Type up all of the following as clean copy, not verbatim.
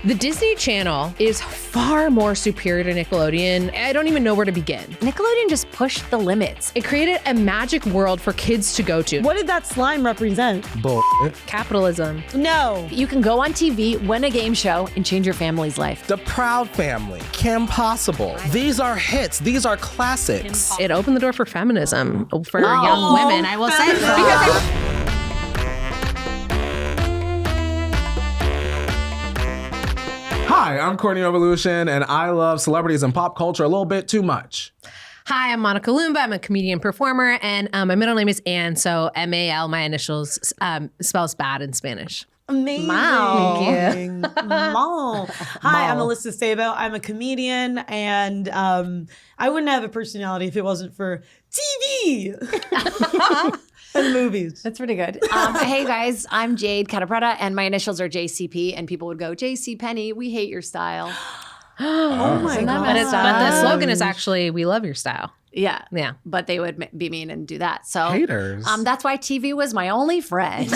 The Disney Channel is far more superior to Nickelodeon. I don't even know where to begin. Nickelodeon just pushed the limits. It created a magic world for kids to go to. What did that slime represent? Capitalism. No. You can go on TV, win a game show, and change your family's life. The Proud Family, Kim Possible. These are hits. These are classics. It opened the door for feminism for young women, I will say. Hi, I'm Courtney Evolution, and I love celebrities and pop culture a little bit too much. Hi, I'm Monica Lumba. I'm a comedian performer, and my middle name is Ann, so M-A-L, my initials, spells bad in Spanish. Amazing. Wow. Thank you. Hi, I'm Alyssa Sabo. I'm a comedian, and I wouldn't have a personality if it wasn't for TV and movies. That's pretty good. Hey guys, I'm Jade Catapretta, and my initials are JCP, and people would go, JC Penny, we hate your style. Oh my God. But the slogan is actually, we love your style. Yeah. Yeah. But they would be mean and do that. So Haters. That's why TV was my only friend.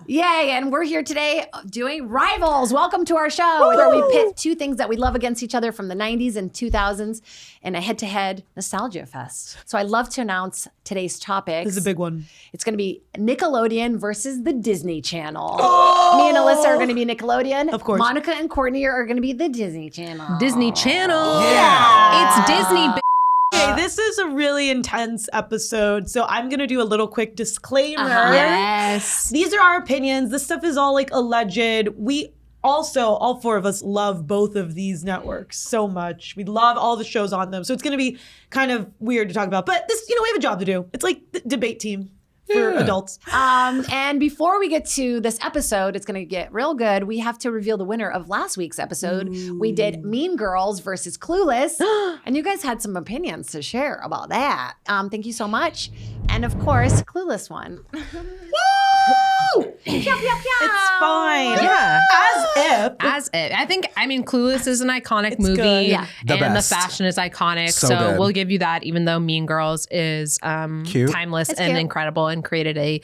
Yay. And we're here today doing Rivals. Welcome to our show where we pit two things that we love against each other from the 90s and 2000s in a head-to-head nostalgia fest. So I'd love to announce today's topics. This is a big one. It's going to be Nickelodeon versus the Disney Channel. Me and Alyssa are going to be Nickelodeon. Of course. Monica and Courtney are going to be the Disney Channel. Disney Channel. Yeah. It's Disney. Okay, this is a really intense episode, so I'm going to do a little quick disclaimer. Yes. These are our opinions. This stuff is all like alleged. We also, all four of us, love both of these networks so much. We love all the shows on them, so it's going to be kind of weird to talk about. But this, we have a job to do. It's like the debate team for adults. And before we get to this episode, it's going to get real good. We have to reveal the winner of last week's episode. We did Mean Girls versus Clueless. And you guys had some opinions to share about that. Thank you so much. And of course, Clueless won. Woo! Pew, pew, pew. It's fine. Yeah. As if. Clueless is an iconic movie. good. Yeah. The and best. the fashion is iconic. So So good. we'll give you that, even though Mean Girls is Cute. timeless It's and cute. incredible and created a,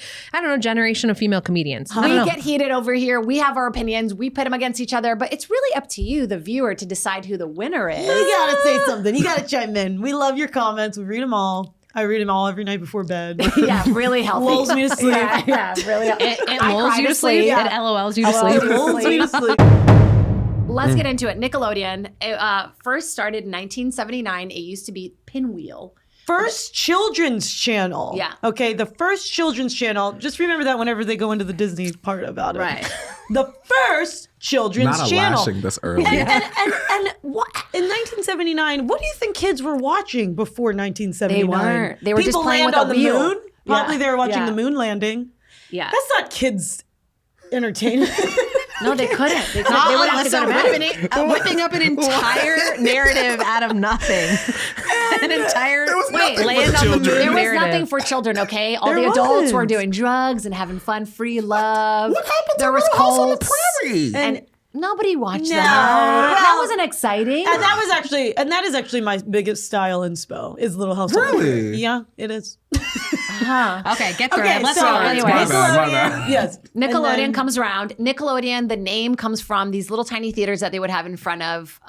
generation of female comedians. I We don't know. get heated over here. We have our opinions. We pit them against each other. But it's really up to you, the viewer, to decide who the winner is. You got to say something. You got to chime in. We love your comments. We read them all. I read them all every night before bed. Yeah, really healthy. Lulls me to sleep. Yeah, really healthy. It I lulls cry you to sleep. Yeah. It LOLs you to It sleep. lulls me to sleep. Let's get into it. Nickelodeon. It first started in 1979. It used to be Pinwheel. First children's channel. Yeah. Okay, the first children's channel. Just remember that whenever they go into the Disney part about it. Right. The first children's Not a channel. lashing this early. And what in 1979? What do you think kids were watching before 1979? They weren't. They were People just playing land with on a the wheel. moon. Probably Yeah. they were watching Yeah. the moon landing. Yeah. That's not kids' entertainment. No, they couldn't. They would have to go to bed. Whipping up an entire narrative out of nothing. An entire nothing for land the on the moon children. There was narrative. nothing for children, okay? All There the adults was. were doing drugs and having fun, free love. What happened There to was Little House on the cults. Prairie? And nobody watched No. that. That Well, wasn't exciting. And that is actually my biggest style inspo is Little House on the Really? Prairie. Yeah, it is. Okay, get through Okay, it. Let's so go. anyway. My bad. Yes. Nickelodeon And then- comes around. Nickelodeon, the name comes from these little tiny theaters that they would have in front of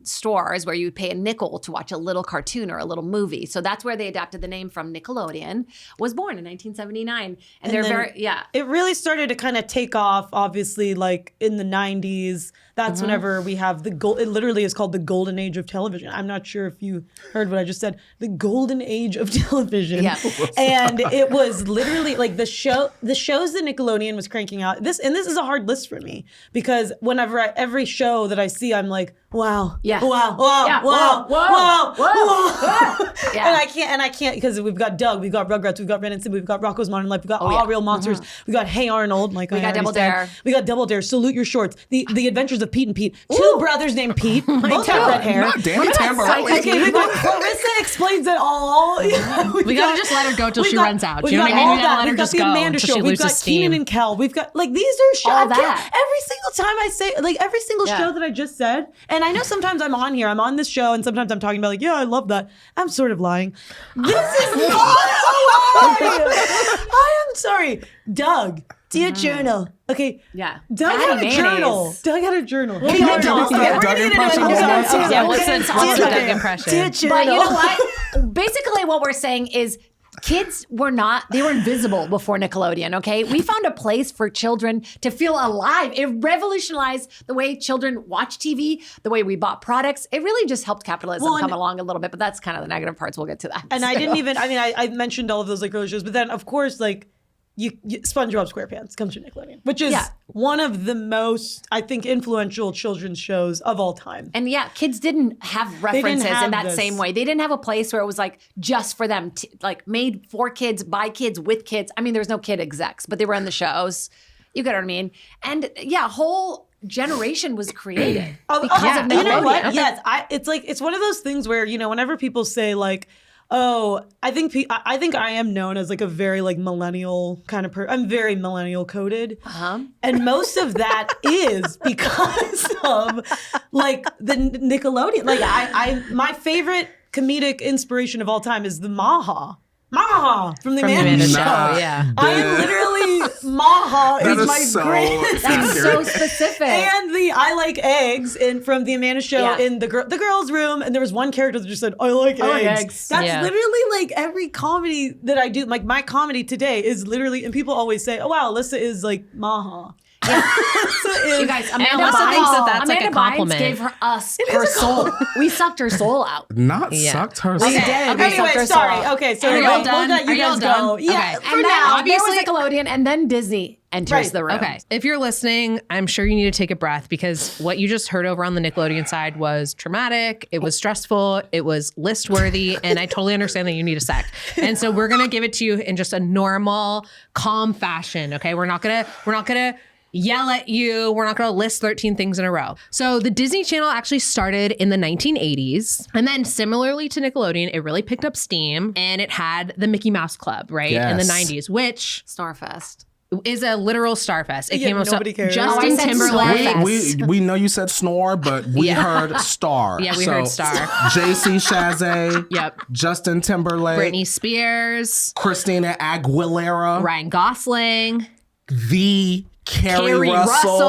stores where you would pay a nickel to watch a little cartoon or a little movie. So that's where they adapted the name from. Nickelodeon was born in 1979. And they're then very, yeah. It really started to kind of take off, obviously, like in the 90s. That's whenever we have it literally is called the golden age of television. I'm not sure if you heard what I just said. The golden age of television. Yeah. And it was literally like the shows that Nickelodeon was cranking out. This is a hard list for me because whenever every show that I see, I'm like, wow. Yeah. Wow. Yeah. Wow. Whoa. Wow. Yeah. And I can't because we've got Doug, we've got Rugrats, we've got Ren and Stimpy, we've got Rocko's Modern Life, we've got All yeah. Real Monsters, we've got Hey Arnold, like We got Double Dare. we got Double Dare, Salute Your Shorts, the Adventures of Pete and Pete, two brothers named Pete, both have red hair. Not Danny Tamborelli. Okay, we got Clarissa Explains It All. We gotta just let her go till We've she got- runs out. we've You know what I got mean? all We gotta that. let her We've got just the go Amanda until Show. she We've loses got steam. Kenan and Kel. We've got like these are shows. All that. Every single time I say like every single Yeah. show that I just said, and I know sometimes I'm on here, I'm on this show, and sometimes I'm talking about like, yeah, I love that. I'm sort of lying. This is not a lie. I am sorry, Doug. Dear Journal, Okay. Yeah. Doug Daddy had a mayonnaise. journal. Doug had a journal. Hey, hold on. Doug impression one more time. Yeah, what's the Doug impression? But you know what? Basically, what we're saying is kids they were invisible before Nickelodeon, okay? We found a place for children to feel alive. It revolutionized the way children watch TV, the way we bought products. It really just helped capitalism come along a little bit, but that's kind of the negative parts. We'll get to that. And I mentioned all of those like earlier shows, but then of course, like, SpongeBob SquarePants comes from Nickelodeon, which is one of the most, I think, influential children's shows of all time. And yeah, kids didn't have references in that same way. They didn't have a place where it was like just for them, like made for kids, by kids, with kids. I mean, there was no kid execs, but they were in the shows. You get what I mean? And yeah, whole generation was created because of Nickelodeon. You know what? Yes, it's one of those things where, you know, whenever people say like, oh, I think I am known as like a very like millennial kind of person. I'm very millennial coded. And most of that is because of like the Nickelodeon. Like my favorite comedic inspiration of all time is the Maha from the Amanda Show. Yeah. I am literally Maha is my so greatest. That's so specific. And the I like eggs from the Amanda Show in the girls' room, and there was one character that just said I like eggs. That's literally like every comedy that I do. Like my comedy today is literally, and people always say, "Oh wow, Alyssa is like Maha." Yeah. You guys, Amanda Alyssa thinks that's like a compliment. Bynes gave her soul. We sucked her soul out. Not sucked her soul. We did. Anyway, sorry. Okay, so Are y'all done? we'll let you guys go. Yeah, Okay. for And then now. obviously Nickelodeon, and then Disney enters the room. Okay. If you're listening, I'm sure you need to take a breath because what you just heard over on the Nickelodeon side was traumatic. It was stressful. It was list worthy. And I totally understand that you need a sec. And so we're going to give it to you in just a normal, calm fashion. Okay. We're not going to yell at you. We're not going to list 13 things in a row. So the Disney Channel actually started in the 1980s. And then similarly to Nickelodeon, it really picked up steam and it had the Mickey Mouse Club, right? In the 90s, which Snarfest is a literal Starfest. It came up nobody cares. Justin I said Timberlake. We know you said snore, but we heard star. Yeah, we heard star. JC Chazé. Yep. Justin Timberlake. Britney Spears. Christina Aguilera. Ryan Gosling. The Carrie Russell.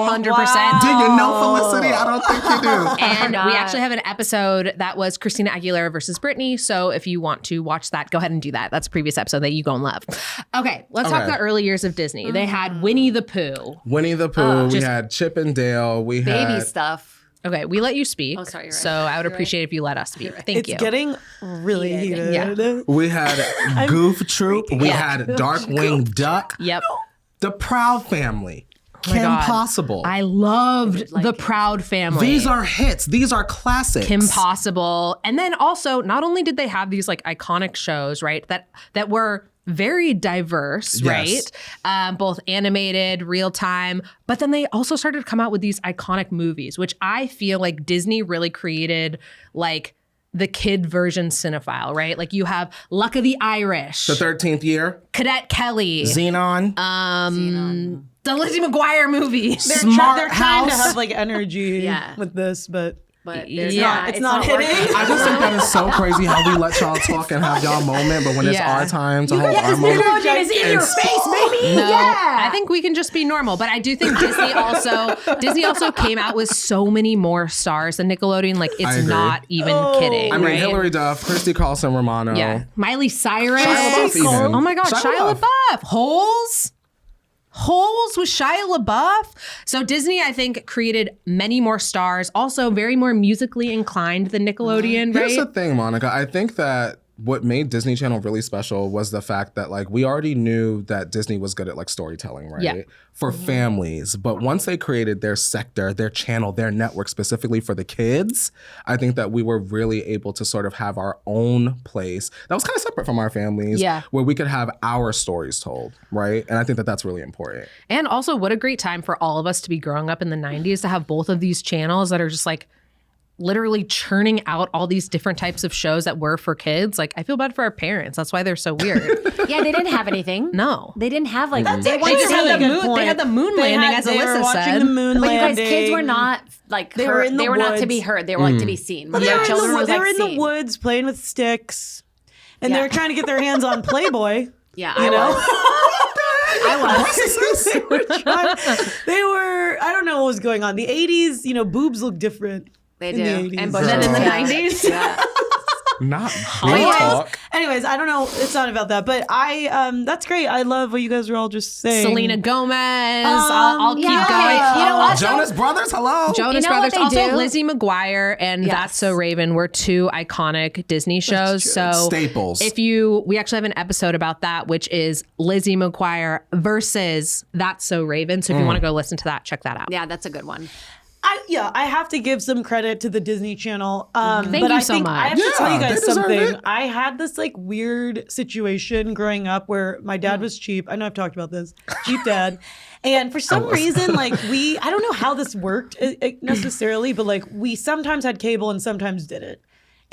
100%. Do you know Felicity? I don't think you do. And we actually have an episode that was Christina Aguilera versus Britney. So if you want to watch that, go ahead and do that. That's a previous episode that you go and love. Okay, let's talk about early years of Disney. They had Winnie the Pooh. Winnie the Pooh. We had Chip and Dale. We had baby stuff. Okay, we let you speak. Oh, sorry, you're right. So I would appreciate if you let us speak. Thank you. It's getting really heated. Yeah. We had Goof Troop. We had Darkwing Duck. Yep. The Proud Family. Kim God. Possible. I loved the Proud Family. These are hits. These are classics. Kim Possible. And then also, not only did they have these like iconic shows, right, that were very diverse, Yes. right? Both animated, real time, but then they also started to come out with these iconic movies, which I feel like Disney really created like the kid version cinephile, right? Like you have Luck of the Irish, The 13th Year. Cadet Kelly, Xenon. the Lizzie McGuire movie. They're trying to have like energy with this, but It's not hitting. I just think that is so crazy how we let y'all talk and have y'all moment, but when it's our time to hold our moment. Nickelodeon is in your face, baby. No, Yeah. I think we can just be normal. But I do think Disney also came out with so many more stars than Nickelodeon. Like I it's agree. not even kidding. I mean, right? Hilary Duff, Christy Carlson Romano. Yeah, Miley Cyrus. Shia LaBeouf even. Oh my God, Shia Shia LaBeouf. Holes with Shia LaBeouf. So Disney, I think, created many more stars. Also, very more musically inclined than Nickelodeon. Here's right? the thing, Monica. I think that what made Disney Channel really special was the fact that like we already knew that Disney was good at like storytelling, right? Yeah. For families. But once they created their sector, their channel, their network specifically for the kids, I think that we were really able to sort of have our own place that was kind of separate from our families, where we could have our stories told, right? And I think that that's really important. And also, what a great time for all of us to be growing up in the 90s to have both of these channels that are just like literally churning out all these different types of shows that were for kids. Like, I feel bad for our parents. That's why they're so weird. Yeah, they didn't have anything. No. They didn't have like They just had the moon landing, as They were Alyssa watching said. the moon But you guys, landing. kids were not like They were in the they were not to be woods. heard. They were like to be seen. They Their were children was they like were in the seen. woods playing with sticks, and Yeah. they were trying to get their hands on Playboy. Yeah, You I know? was. I was. They were, I don't know what was going on. The 80s, boobs look different. They in do. the 80s. And then in the Yeah. 90s? Yeah. Not real talk. Anyways, I don't know. It's not about that, but that's great. I love what you guys were all just saying. Selena Gomez. I'll keep yeah, going. okay. You know what? Jonas Brothers, hello. Jonas You know what Brothers. they Also, do? Lizzie McGuire and Yes. That's So Raven were two iconic Disney shows. So Staples. we actually have an episode about that, which is Lizzie McGuire versus That's So Raven. So if you want to go listen to that, check that out. Yeah, that's a good one. I have to give some credit to the Disney Channel. Thank but you I so think much. I have to tell you Yeah, guys they deserve something. it. I had this like weird situation growing up where my dad was cheap. I know I've talked about this. Cheap dad. And for some reason, like I don't know how this worked necessarily, but like we sometimes had cable and sometimes didn't.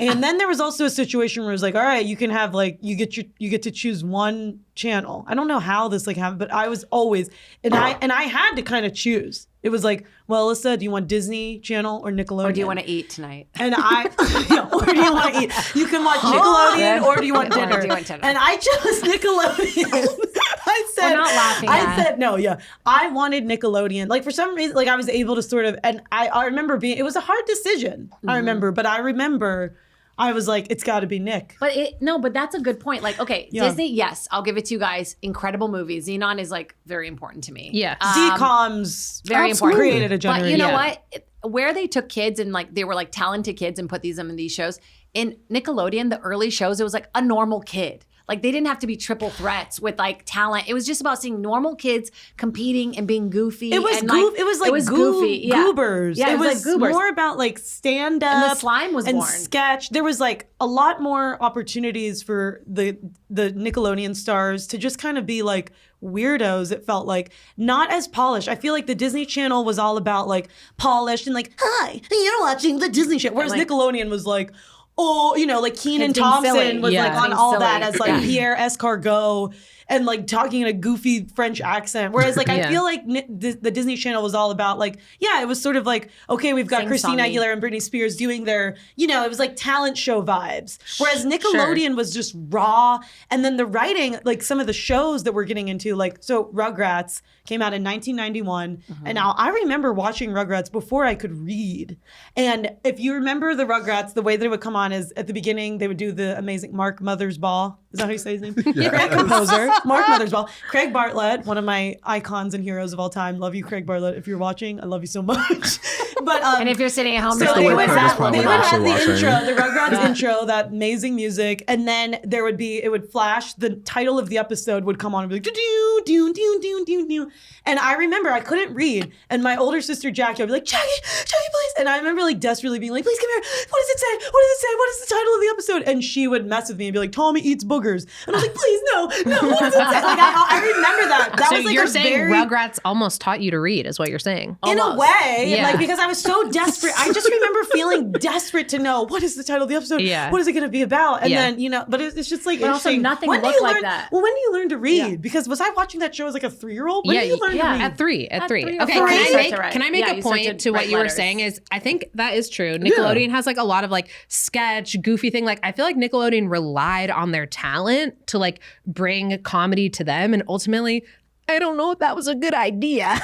And then there was also a situation where it was like, all right, you can have like you get to choose one channel. I don't know how this like happened, but I was always and I had to kind of choose. It was like, well, Alyssa, do you want Disney Channel or Nickelodeon? Or do you want to eat tonight? And or do you want to eat? You can watch Nickelodeon or do you want Or dinner? do you want dinner? And I chose Nickelodeon. I said, We're not laughing I at. said, no, yeah. I wanted Nickelodeon. Like for some reason, like I was able to sort of, and I remember it was a hard decision. I remember, but I remember I was like, it's got to be Nick. But but that's a good point. Like, okay, Yeah. Disney, yes, I'll give it to you guys. Incredible movie. Xenon is like very important to me. Yes. DComs very important. created a generation. But you know Yeah. what? Where they took kids and like they were like talented kids and put them in these shows. In Nickelodeon, the early shows, it was like a normal kid. Like they didn't have to be triple threats with like talent. It was just about seeing normal kids competing and being goofy. It was and, it was goofy. Yeah. goobers. Yeah, it was like goobers. more about like stand up And the slime was and born. sketch. There was like a lot more opportunities for the Nickelodeon stars to just kind of be like weirdos. It felt like not as polished. I feel like the Disney Channel was all about like polished and like, hi, you're watching the Disney Channel. Whereas like- Nickelodeon was like, oh, like Kenan Kids being Thompson silly. was Yeah. like on Being all silly. that as like Yeah. Pierre Escargot and like talking in a goofy French accent. Whereas like I Yeah. feel like the Disney Channel was all about like, yeah, it was sort of like, okay, we've got Christina Sing-songy. Aguilera and Britney Spears doing their, it was like talent show vibes. Whereas Nickelodeon was just raw. And then the writing, like some of the shows that we're getting into, like, so Rugrats came out in 1991. And now I remember watching Rugrats before I could read. And if you remember the Rugrats, the way that it would come on is at the beginning, they would do the amazing Mark Mothersbaugh. Is that how you say his name? Great composer. Mark Mothersbaugh. Craig Bartlett, one of my icons and heroes of all time. Love you, Craig Bartlett. If you're watching, I love you so much. But And if you're sitting at home, so just they like, would Craig is have, probably they would have actually the watching. intro, the Rugrats intro, that amazing music, and then there would be, it would flash, the title of the episode would come on and be like, do do do do do do. And I remember I couldn't read, and my older sister Jackie would be like, Jackie, please. And I remember like desperately being like, please come here. What does it say? What does it say? What is the title of the episode? And she would mess with me and be like, Tommy eats boogers. And I was like, please, no, what does it say? Like I remember that. That So was like you're a saying very, Rugrats almost taught you to read, is what you're saying. in a way, Yeah. like because I was so desperate. I just remember feeling desperate to know what is the title of the episode. Yeah. What is it going to be about? And Yeah. then but it's just like But also interesting. nothing When do looked you like learn- that. Well, when do you learn to read? Yeah. Because was I watching that show as like a 3-year-old? When Yeah, do you learn to read? At three. At three. 3 or Okay, 4. can I You start make, to write. can I make Yeah, a you start point to to what write you were letters. saying is I think that is true. Nickelodeon has like a lot of like sketch, goofy thing. Like I feel like Nickelodeon relied on their talent to like bring comedy to them, and ultimately I don't know if that was a good idea.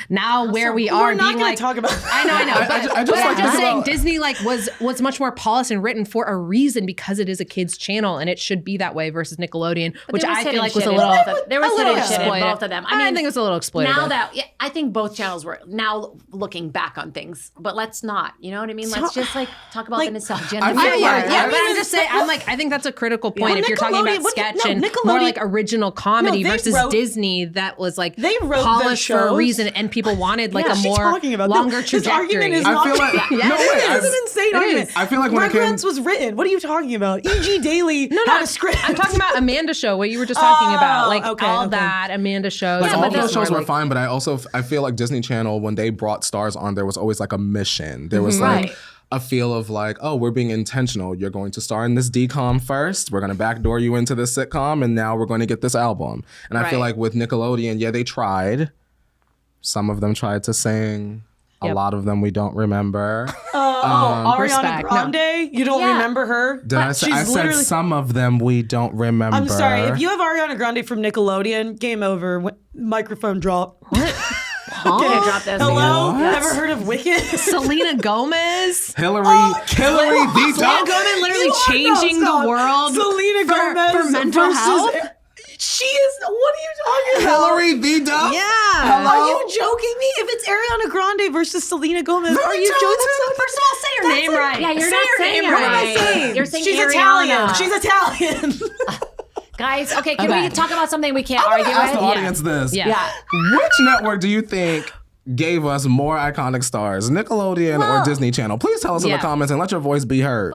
Now where we We're are not being going like to talk about I know. I just But like I'm just think saying about- Disney like was much more polished and written for a reason because it is a kids channel and it should be that way versus Nickelodeon, which there was I hidden feel like was shit a in little both of- there was a little hidden shit in exploited. both of them. I I mean, think it was a little exploited. Now that I think both channels were now looking back on things, but let's not. You know what I mean? Let's just like talk about like, the nostalgia. I and feel the Yeah, like- yeah, I but mean, I'm just saying, I'm like, I think that's a critical point Well, if you're talking about Nickelodeon- sketch no, and more Nickelodeon- like original comedy No, they versus wrote- Disney that was like They wrote their polished for a shows. reason and people wanted like What a is she more talking about? No, longer this trajectory. argument is I not- feel like Yeah. no It way. is. This is an insane argument. I feel like when it came- Rugrats was written. What are you talking about? E.G. Daily had a script. I'm talking about Amanda Show, what you were just talking about, like okay, all okay. that Amanda Show. Like Yeah, all but of those that's shows more were like- fine, but I feel like Disney Channel, when they brought stars on, there was always like a mission. There was Right. like a feel of like, oh, we're being intentional. You're going to star in this DCOM first. We're going to backdoor you into this sitcom, and now we're going to get this album. And I feel Right. like with Nickelodeon, yeah, they tried. Some of them tried to sing Yep. A lot of them we don't remember. Ariana respect. Grande, you don't remember her? Did I say, I said some of them we don't remember. I'm sorry. If you have Ariana Grande from Nickelodeon, game over. Microphone drop. What? Gonna drop this. Hello? What? Never heard of Wicked? Selena Gomez. Hillary the Selena Duck. Gomez literally changing the world Selena Gomez for mental versus- health. She is. What are you talking about? Hillary the Duck. Yeah. Are you joking me? If it's Ariana Grande versus Selena Gomez, are you joking? First of all, say her name right. Yeah, you're say not her saying name it right. right. What am I saying? You're saying She's Ariana. Italian. She's Italian. Guys, okay, can Okay. we talk about something we can't I'm argue gonna ask with? the audience this. Yeah. Yeah. Which network do you think gave us more iconic stars, Nickelodeon or Disney Channel? Please tell us in the Yeah. comments and let your voice be heard.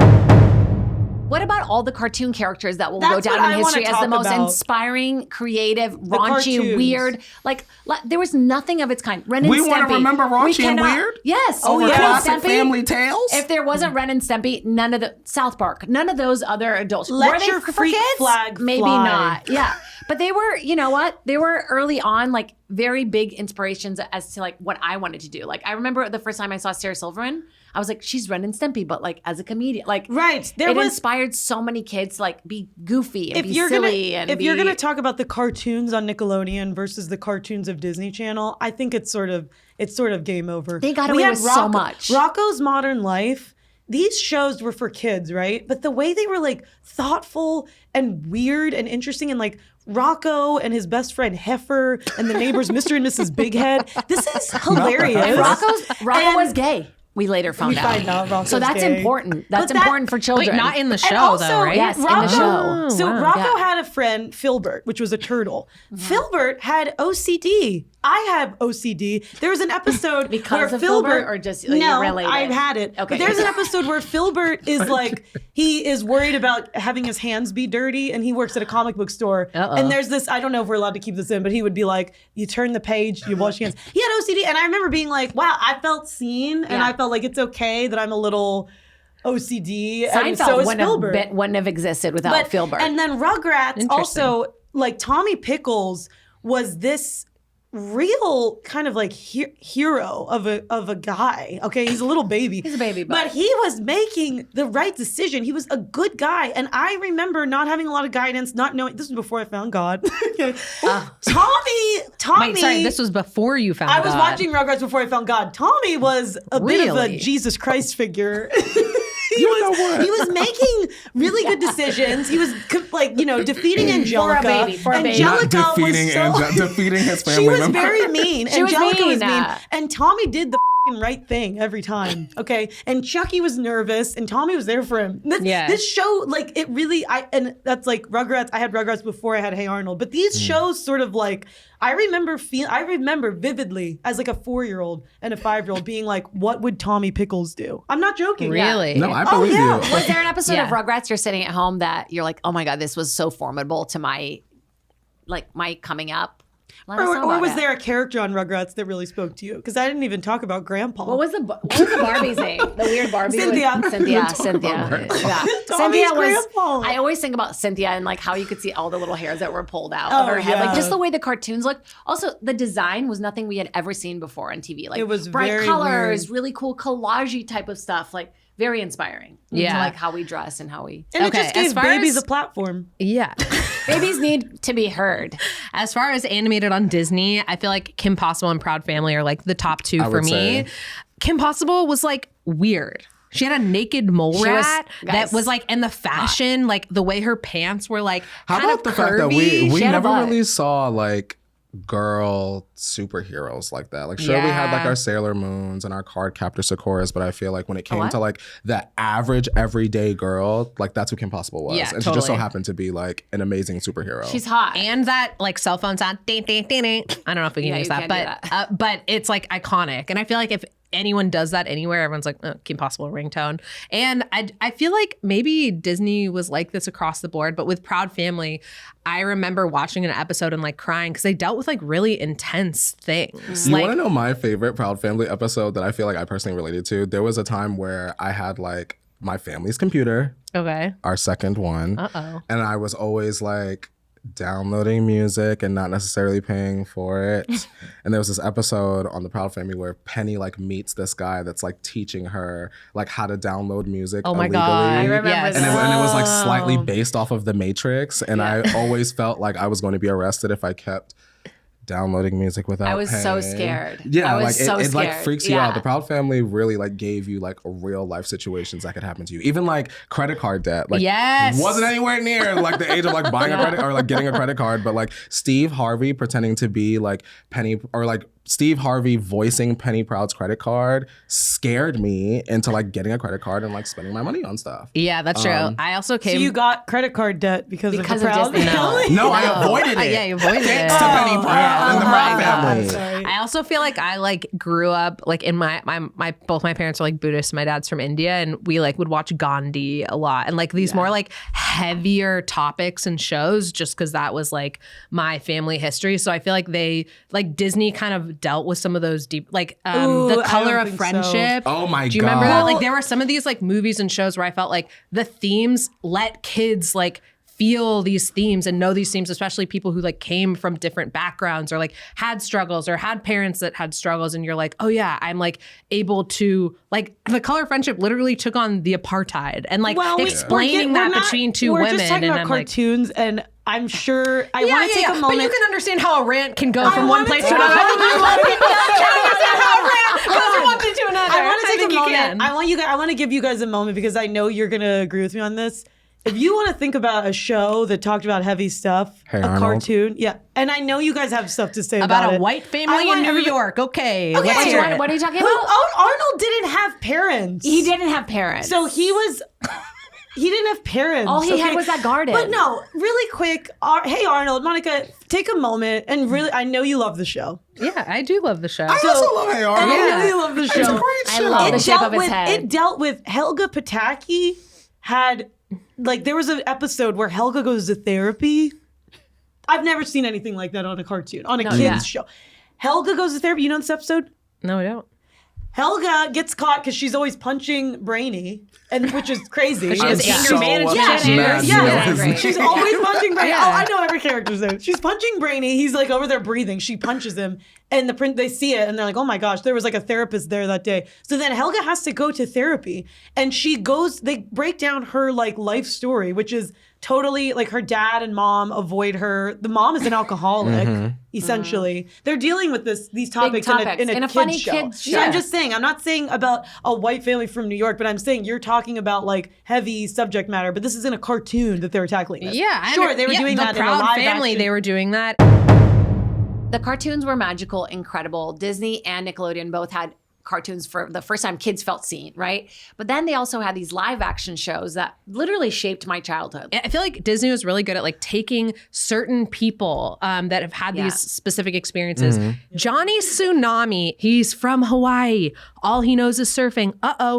What about all the cartoon characters that will That's go down what I in wanna history as the talk most about. inspiring, creative, raunchy, cartoons. weird? Like there was nothing of its kind. Ren and We Stimpy. wanna remember raunchy We and cannot- weird? Yes. Over Ren and classic Stimpy. family tales? If there wasn't Ren and Stimpy, none of the South Park, none of those other adults. Let were they your for freak kids? flag Maybe fly. not. Yeah. But they were, you know what? They were early on, like very big inspirations as to like what I wanted to do. Like I remember the first time I saw Sarah Silverman, I was like, she's Ren and Stimpy, but like as a comedian. Like Right. it inspired so many kids to like be goofy and be silly and you're gonna talk about the cartoons on Nickelodeon versus the cartoons of Disney Channel, I think it's sort of game over. They got We away had with so much. Rocco's Modern Life. These shows were for kids, right? But the way they were like thoughtful and weird and interesting, and like Rocco and his best friend Heifer and the neighbors Mr. and Mrs. Big Head. This is hilarious. Rocco was gay. We later found out. find out Rocco's so that's gay. important. That's But that- important for children. Wait, not in the And show also, though, right? Yes, in the Rocco, show. So wow. Rocco Yeah. had a friend, Filbert, which was a turtle. Filbert had OCD. I have OCD. There was an episode Because where of Filbert or just, like, no, related? I've had it. Okay. But there's an episode where Filbert is like he is worried about having his hands be dirty, and he works at a comic book store. Uh-oh. And there's this. I don't know if we're allowed to keep this in, but he would be like, "You turn the page, you wash your hands." He had OCD, and I remember being like, "Wow, I felt seen, and Yeah. I felt like it's okay that I'm a little." OCD, and so Seinfeld is wouldn't Filbert. wouldn't have existed without Filbert. And then Rugrats Interesting. also, like Tommy Pickles was this real kind of like hero of a guy. Okay, he's a little baby. He's a baby, but he was making the right decision. He was a good guy, and I remember not having a lot of guidance, not knowing. This was before I found God. Tommy. Wait, sorry, this was before you found I was God. watching Rugrats before I found God. Tommy was a bit of a Really? Jesus Christ figure. You know what? He was making really good decisions. He was like, defeating Angelica. For a baby. Not Angelica defeating, was so... defeating his family She was member. very mean. She was Angelica was mean. mean. And Tommy did the right thing every time. Okay. And Chucky was nervous and Tommy was there for him. This show, like, it really, and that's like Rugrats. I had Rugrats before I had Hey Arnold. But these shows sort of like, I remember vividly as like a 4-year-old and a 5-year-old being like, what would Tommy Pickles do? I'm not joking. Really? No, I believe yeah. you. Was there an episode Yeah. of Rugrats you're sitting at home that you're like, oh my God, this was so formidable to my coming up? Let us know Or about was it. there a character on Rugrats that really spoke to you? Because I didn't even talk about Grandpa. What was the Barbie's name? The weird Barbie. Cynthia. Cynthia. about Cynthia. Grandpa. Yeah. Tommy's Cynthia was. grandpa. I always think about Cynthia and like how you could see all the little hairs that were pulled out Oh, of her head, yeah. like just the way the cartoons looked. Also, the design was nothing we had ever seen before on TV. Like It was bright very colors, weird. really cool collagey type of stuff. Like very inspiring. Yeah. To like how we dress and how we. And it Okay, just as gave far babies as- a platform. Yeah. Babies need to be heard. As far as animated on Disney, I feel like Kim Possible and Proud Family are like the top two I for would me. say. Kim Possible was like weird. She had a naked mole She was- rat guys, that was like, and the fashion, like the way her pants were like How kind about of the curvy. fact that we She had a never butt. really saw like girl superheroes like that? Like, sure, we had like Yeah. our Sailor Moons and our card captor Sakuras, but I feel like when it came what? to like the average everyday girl, like that's who Kim Possible was. Yeah, and she just so totally. happened to be like an amazing superhero. She's hot. And that like cell phone sound, ding, ding, ding, ding. I don't know if we can Yeah, use you that, can't do but it's like iconic. And I feel like if anyone does that anywhere, everyone's like, oh, Kim Possible ringtone. And I feel like maybe Disney was like this across the board, but with Proud Family, I remember watching an episode and like crying because they dealt with like really intense things. You Like, want to know my favorite Proud Family episode that I feel like I personally related to? There was a time where I had like my family's computer, okay. our second one, Uh-oh. and I was always like downloading music and not necessarily paying for it. And there was this episode on The Proud Family where Penny like meets this guy that's like teaching her like how to download music Oh my illegally. God. I remember Yes. that. And it was like slightly based off of The Matrix. And Yeah. I always felt like I was going to be arrested if I kept downloading music without I was so paying. scared. Yeah, I was like so it like scared. freaks you Yeah. out. The Proud Family really like gave you like real life situations that could happen to you. Even like credit card debt. Like Yes. wasn't anywhere near like the age of like buying a credit or like getting a credit card, but like Steve Harvey pretending to be like Penny or like Steve Harvey voicing Penny Proud's credit card scared me into like getting a credit card and like spending my money on stuff. Yeah, that's true. I also So came. you got credit card debt because of Because the of Proud Disney. Family? No, I avoided it. Yeah, you avoided it. Thanks to Penny Proud and the Proud family. Sorry. I also feel like I like grew up like in my both my parents are like Buddhist. My dad's from India, and we like would watch Gandhi a lot and like these more like heavier topics and shows just because that was like my family history. So I feel like they like Disney kind of dealt with some of those deep like Ooh, The I Color don't of think Friendship. Oh my Do you remember God. that? Like there were some of these like movies and shows where I felt like the themes let kids like feel these themes and know these themes, especially people who like came from different backgrounds or like had struggles or had parents that had struggles. And you're like, oh yeah, I'm like able to like The Color of Friendship literally took on the apartheid and like explaining that between two we're women. Just talking And about I'm like, cartoons, and I'm sure I want to take a moment. But you can understand how a rant can go from one wanna place take to a another. moment. Goes from one thing to another. I want to take think a you moment. can. I want to give you guys a moment because I know you're gonna agree with me on this. If you want to think about a show that talked about heavy stuff, Hey a Arnold. cartoon, yeah, and I know you guys have stuff to say About about a it. white I family in want New everybody- York. Okay. Okay. Let's hear it. What are you talking Who, about? Arnold didn't have parents. He didn't have parents. So he didn't have parents. All he had was that garden. But no, really quick. Hey Arnold, Monica, take a moment and really, I know you love the show. Yeah, I do love the show. I also love Hey Arnold. I know you love the show. It's a great I show. love the shape dealt of his with, head. It dealt with Helga Pataki had, like, there was an episode where Helga goes to therapy. I've never seen anything like that on a cartoon, on a kid's yeah. show. Helga goes to therapy. You know this episode? No, I don't. Helga gets caught because she's always punching Brainy, and which is crazy. She has I'm anger so management mad issues. you know Yeah, his name. she's always punching Brainy. Yeah. Oh, I know every character's name. She's punching Brainy. He's like over there breathing. She punches him, and they see it, and they're like, "Oh my gosh, there was like a therapist there that day." So then Helga has to go to therapy, and she goes. They break down her like life story, which is totally like her dad and mom avoid her. The mom is an alcoholic, essentially. They're dealing with these topics, topics in a in a kid's funny show. kid's So I'm show. just saying, I'm not saying about a white family from New York, but I'm saying you're talking about like heavy subject matter. But this is in a cartoon that they were tackling this. Yeah, sure, they were doing the that in a Proud live Family. action. They were doing that. The cartoons were magical, incredible. Disney and Nickelodeon both had cartoons for the first time kids felt seen, right? But then they also had these live action shows that literally shaped my childhood. I feel like Disney was really good at like taking certain people that have had Yeah. these specific experiences. Johnny Tsunami, he's from Hawaii. All he knows is surfing.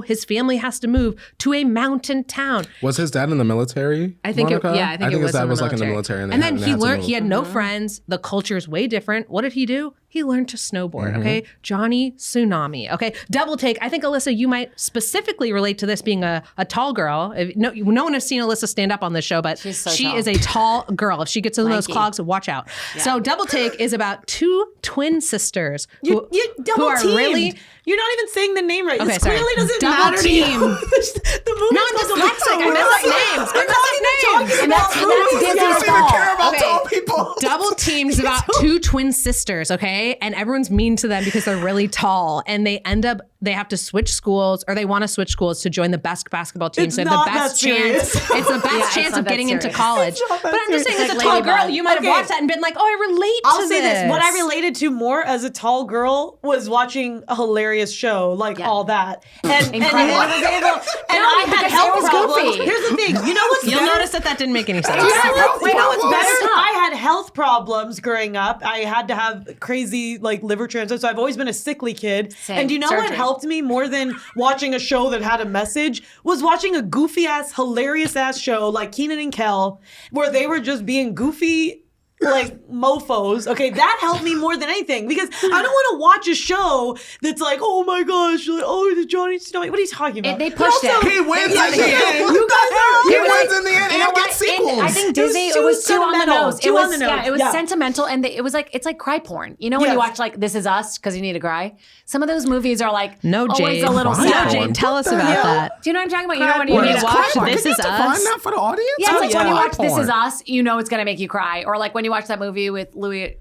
His family has to move to a mountain town. Was his dad in the military? I think Monica? I think it was his dad in the was like in the military. military, And then they he had to learned. move. He had no friends. The culture's way different. What did he do? He learned to snowboard. Okay, Johnny Tsunami. Okay, double take. I think Alyssa, you might specifically relate to this being a tall girl. No one has seen Alyssa stand up on this show, but She's so she tall. is a tall girl. If she gets in those Lanky. clogs, watch out. So double take is about two twin sisters You who double are teamed. really. You're not even saying the name right. Okay, This sorry. clearly doesn't Double matter to you. team. The movie No, I'm dyslexic. I mess up names. We're I mess up names. talking And that's about movies. Disney's You don't even fault. care about Okay. tall people. Double teams about two twin sisters, okay? And everyone's mean to them because they're really tall. And they have to switch schools, or they want to switch schools to join the best basketball team. It's so not the best that serious. chance. It's the best Yeah, it's chance not of that getting into serious. college. It's not that But I'm just saying, serious. as a It's tall like girl, Ladybug. you might have Okay. watched that and been like, "Oh, I relate I'll to say this. What I this." related to more as a tall girl was watching a hilarious show, like all that. And Incredible. I was able, and No, I had because health it was problems. goofy. Here's the thing. You know what's You'll better? notice that didn't make any sense. You know what's better? Stop. I had health problems growing up. I had to have crazy like liver transplants. So I've always been a sickly kid. Same. And do you know what Surgery. helped me more than watching a show that had a message? Was watching a goofy ass, hilarious ass show like Kenan and Kel, where they were just being goofy like mofos. Okay, that helped me more than anything because I don't want to watch a show that's like, oh my gosh, like, oh, the Johnny Snow. What are you talking about? They pushed it. He wins at the end. You guys are. He wins in the end and gets sequels. I think Disney, it was too on the nose. Too on the nose. Yeah, it was Yeah. sentimental, and it was like, it's like cry porn. You know when you watch like This Is Us because you need to cry? Some of those movies are like No, always Jade. a little Why? No, sad. Jade, tell us about that. Do you know what I'm talking about? You know when you porn. need It's to cry watch porn. This Can Is you define Us. that for the audience? Yeah, it's like when you watch Porn. This Is Us, you know it's gonna make you cry. Or like when you watch that movie with Louis,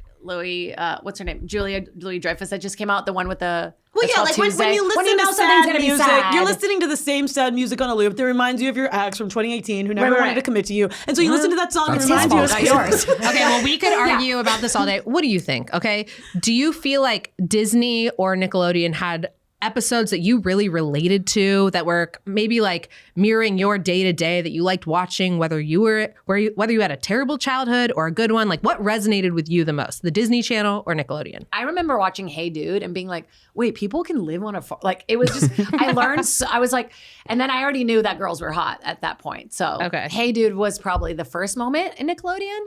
what's her name? Louis Dreyfus that just came out, the one with the. Well, it's yeah, called like when Tuesday. you listen know to something's sad gonna be music, sad. you're listening to the same sad music on a loop that reminds you of your ex from 2018 who never Right. wanted to commit to you. And so you listen to that song and it That's reminds you of his fault, not yours. Okay, well, we could argue about this all day. What do you think? Okay. Do you feel like Disney or Nickelodeon had episodes that you really related to that were maybe like mirroring your day to day that you liked watching, whether you had a terrible childhood or a good one? Like, what resonated with you the most, the Disney Channel or Nickelodeon? I remember watching Hey Dude and being like, wait, people can live on a farm. Like, it was just, I learned, I was like, and then I already knew that girls were hot at that point. So Okay. Hey Dude was probably the first moment in Nickelodeon.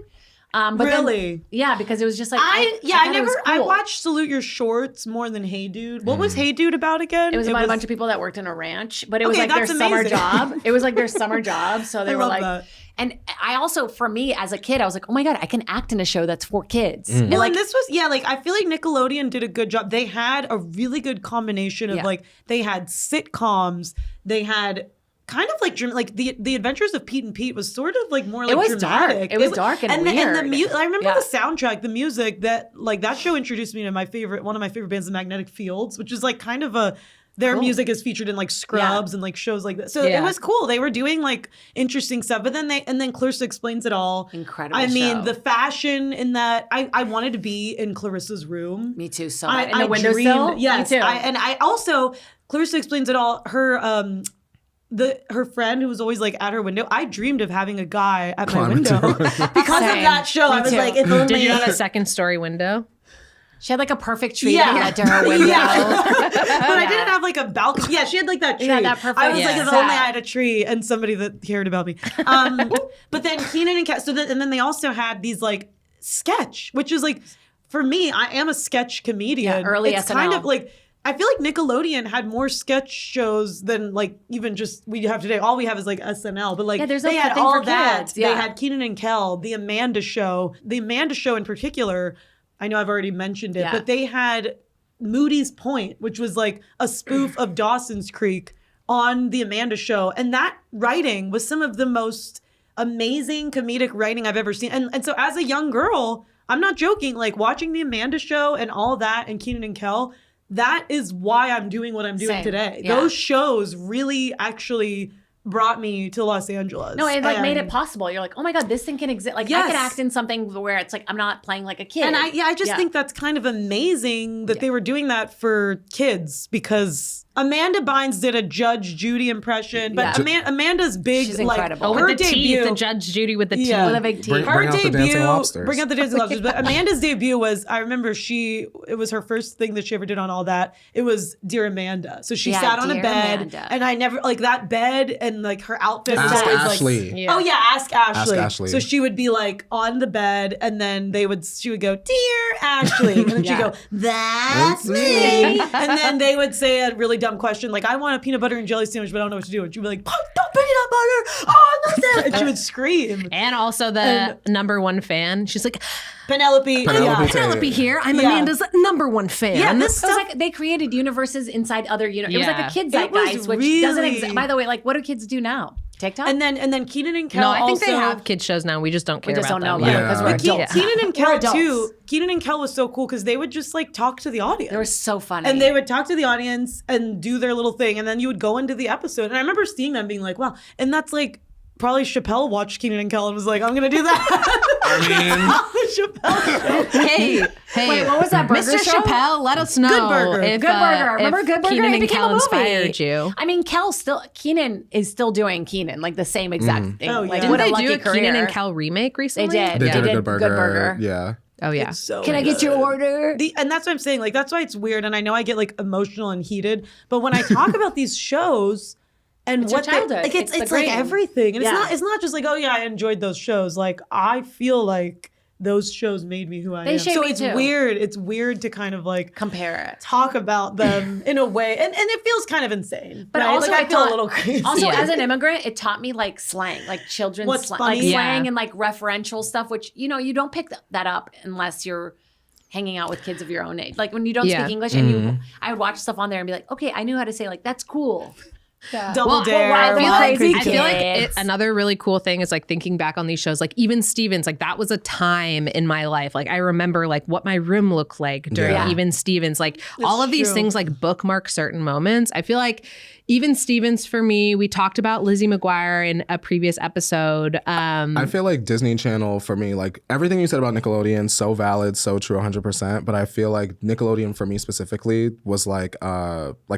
But Really? Then, yeah, because it was just like, I thought it was I cool. watched Salute Your Shorts more than Hey Dude. What was Hey Dude about again? It was about a bunch of people that worked in a ranch, but it was Okay, like their that's summer amazing. job. It was like their summer job. So they I were love like, that. and I also, for me as a kid, I was like, oh my God, I can act in a show that's for kids. Well, And like, and this was, like, I feel like Nickelodeon did a good job. They had a really good combination of, Yeah. like, they had sitcoms, they had kind of like the Adventures of Pete and Pete was sort of like more like was dramatic. dark. It was dark and weird. I remember Yeah. the soundtrack, the music that like that show introduced me to one of my favorite bands, the Magnetic Fields, which is like kind of their music is featured in like Scrubs and like shows like that. So Yeah. it was cool. They were doing like interesting stuff. But then Clarissa Explains It All. Incredible I mean, show. the fashion in that I wanted to be in Clarissa's room. me too, so I, much. In the I windowsill? dreamed, yes. Me too. I also Clarissa Explains It All. Her friend who was always like at her window. I dreamed of having a guy at my Climb window into because of Same. that show. Me I was too. like, if only. Did you have a second story window? She had like a perfect tree Yeah. that led to her window. but I didn't have like a balcony. Yeah, she had like that tree. Yeah, that perfect- I was like, yeah. if only I had a tree and somebody that cared about me. But then Kenan and Kat. And then they also had these like sketch, which is like, for me, I am a sketch comedian. Yeah, early it's SNL. kind of like. I feel like Nickelodeon had more sketch shows than like even just we have today. All we have is like SNL, but like Yeah, there's no they had thing all for that. kids. They Yeah. had Kenan and Kel, the Amanda Show. The Amanda Show in particular, I know I've already mentioned it, Yeah. but they had Moody's Point, which was like a spoof of Dawson's Creek on the Amanda Show, and that writing was some of the most amazing comedic writing I've ever seen. And so as a young girl, I'm not joking, like watching the Amanda Show and all that and Kenan and Kel. That is why I'm doing what I'm doing Same. today. Yeah. Those shows really actually brought me to Los Angeles. No, it like made it And- possible. You're like, oh my God, this thing can exist. Like I Yes. can act in something where it's like I'm not playing like a kid. And I just think that's kind of amazing that they were doing that for kids because Amanda Bynes did a Judge Judy impression, but Yeah. Amanda's big, She's like incredible. Oh, her with the debut. teeth, the Judge Judy with the teeth. Yeah. with a big T. Bring out the dancing lobsters. Bring out the dancing lobsters. But Amanda's debut was, I remember it was her first thing that she ever did on all that. It was Dear Amanda. So she Yeah, sat on a Dear bed, Amanda. and I never like that bed and like her outfit was Ask always Ashley. like, Yeah. oh yeah, ask Ashley. Ashley. So she would be like on the bed, and then she would go, Dear Ashley, and then she'd go, That's That's me. me. And then they would say a really dumb question like, I want a peanut butter and jelly sandwich, but I don't know what to do. And she'd be like, put the peanut butter on the sandwich. And she would scream. And also the number one fan. She's like, Penelope. Penelope yeah. Tate. Penelope here. I'm Yeah. Amanda's number one fan. Yeah, this So it was stuff. like they created universes inside other universes. It was like Yeah. a kid's It was zeitgeist, which doesn't really- exist. By the way, like what do kids do now? TikTok? And then Kenan and Kel No, I think they also- have kid shows now. We just don't care just about don't know them. about it 'cause we're But adults. Kenan and We're Kel adults. too. Kenan and Kel was so cool because they would just like talk to the audience. They were so funny. And they would talk to the audience and do their little thing, and then you would go into the episode. And I remember seeing them being like, "Wow!" And that's like probably Chappelle watched Kenan and Kel and was like, "I'm gonna do that." Chappelle. Hey, Wait, what was that burger Mr. show? Chappelle, let us know. Good Burger. If, Good Burger. Remember if Good Burger? Kenan It and became Kel a movie. inspired you. I mean, Kenan is still doing Kenan, like the same exact thing. Oh, Like, yeah. Didn't what a they lucky do a career. Kenan and Kel remake recently? did. They Yeah. did They a did Good Good Burger. Burger. Yeah. Oh yeah. So Can I get your order? And that's what I'm saying. Like, that's why it's weird. And I know I get like emotional and heated. But when I talk about these shows and It's your what they, childhood. like, it's the like grain. everything. And Yeah. it's not just like, oh yeah, I enjoyed those shows. Like, I feel like those shows made me who I They am. shape So me it's too. weird. It's weird to kind of like Compare it. talk about them in a way, and it feels kind of insane. But right? also, like, I feel taught, a little crazy. Also, Yeah. as an immigrant, it taught me like slang, like children's What's slang, funny? like slang Yeah. and like referential stuff, which you don't pick that up unless you're hanging out with kids of your own age. Like when you don't Yeah. speak English, and I would watch stuff on there and be like, okay, I knew how to say like that's cool. Double Dare. well, I Crazy feel like Kids. another really cool thing is like thinking back on these shows, like even Stevens, like that was a time in my life. Like I remember like what my room looked like during Yeah. Even Stevens, like all of these true. things like bookmark certain moments. I feel like Even Stevens for me, we talked about Lizzie McGuire in a previous episode. I feel like Disney Channel for me, like everything you said about Nickelodeon, so valid, so true, 100%. But I feel like Nickelodeon for me specifically was like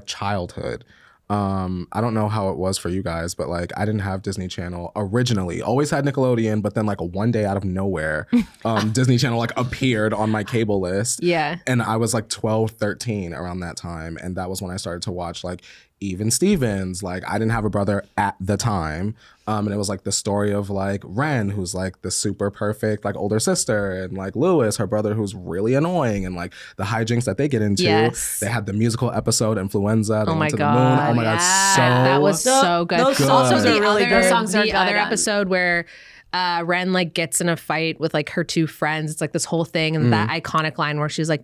childhood. I don't know how it was for you guys, but like I didn't have Disney Channel originally. Always had Nickelodeon, but then like one day out of nowhere, Disney Channel like appeared on my cable list. Yeah. And I was like 12, 13 around that time. And that was when I started to watch like Even Stevens. Like I didn't have a brother at the time. And it was like the story of like Ren, who's like the super perfect like older sister, and like Lewis, her brother, who's really annoying, and like the hijinks that they get into. Yes. They had the musical episode Influenza. They Oh went my to the moon. God. Oh my God, Yeah. so That was so good. Those songs Also, are the really other good. Songs are the good. other episode where Ren like gets in a fight with like her two friends. It's like this whole thing, and that iconic line where she's like,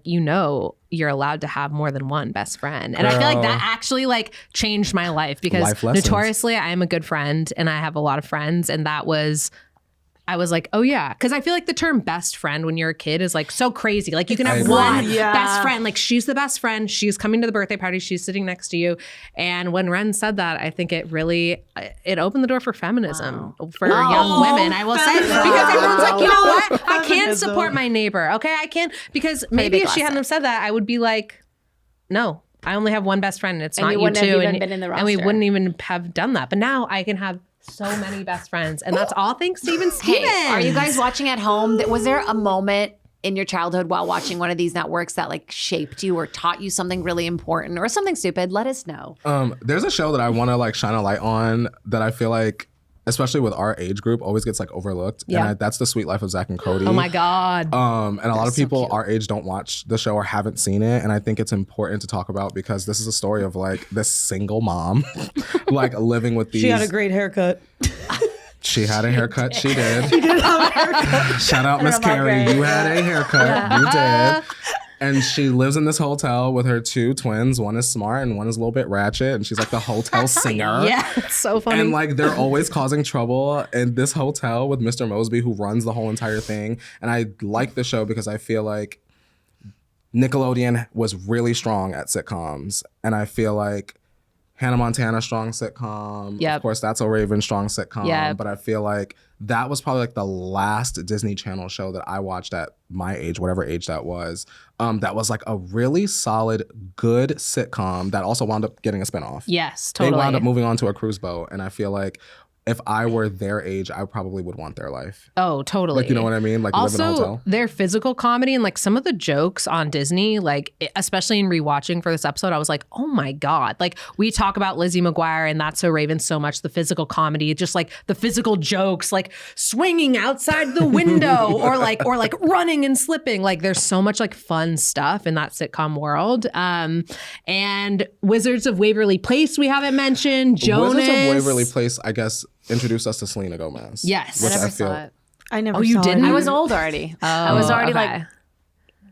you're allowed to have more than one best friend. And I feel like that actually like changed my life because Life lessons. notoriously I am a good friend and I have a lot of friends, and I was like, oh yeah. Cause I feel like the term best friend when you're a kid is like so crazy. Like you can have one Yeah. best friend. Like she's the best friend. She's coming to the birthday party. She's sitting next to you. And when Ren said that, I think it really, it opened the door for feminism for young women. I will say, because everyone's like, you know what? I can't Feminism. support my neighbor. Okay. I can't, because maybe big if she hadn't have said that, I would be like, no, I only have one best friend and it's And not you you wouldn't have two. even been in the and we roster. wouldn't even have done that. But now I can have so many best friends, and that's all thanks to Even Stevens. Hey, are you guys watching at home? Was there a moment in your childhood while watching one of these networks that like shaped you or taught you something really important or something stupid? Let us know. There's a show that I want to like shine a light on that I feel like, especially with our age group, always gets like overlooked. Yeah. And that's The Sweet Life of Zach and Cody. Oh my God. And a lot of so people cute. our age don't watch the show or haven't seen it. And I think it's important to talk about because this is a story of like this single mom, like living with these. She had a great haircut. She had a haircut. She did. She did have a haircut. Shout out Miss Carrie. You had a haircut. You did. And she lives in this hotel with her two twins. One is smart and one is a little bit ratchet. And she's like the hotel singer. Yeah, it's so funny. And like they're always causing trouble in this hotel with Mr. Mosby, who runs the whole entire thing. And I like the show because I feel like Nickelodeon was really strong at sitcoms. And I feel like Hannah Montana, strong sitcom. Yep. Of course, That's So Raven, strong sitcom. Yep. But I feel like that was probably like the last Disney Channel show that I watched at my age, whatever age that was like a really solid, good sitcom that also wound up getting a spinoff. Yes, totally. They wound up moving on to a cruise boat. And I feel like if I were their age, I probably would want their life. Oh, totally. Like, you know what I mean? Like live in a Also, hotel. their physical comedy and like some of the jokes on Disney, like especially in rewatching for this episode, I was like, oh my God. Like we talk about Lizzie McGuire and That's So Raven so much, the physical comedy, just like the physical jokes, like swinging outside the window or like running and slipping. Like there's so much like fun stuff in that sitcom world. And Wizards of Waverly Place, we haven't mentioned. Jonas. Wizards of Waverly Place, I guess, introduced us to Selena Gomez. Yes. Which I never I feel. saw it. I never Oh, you saw didn't? it. I was old already. I was already okay. like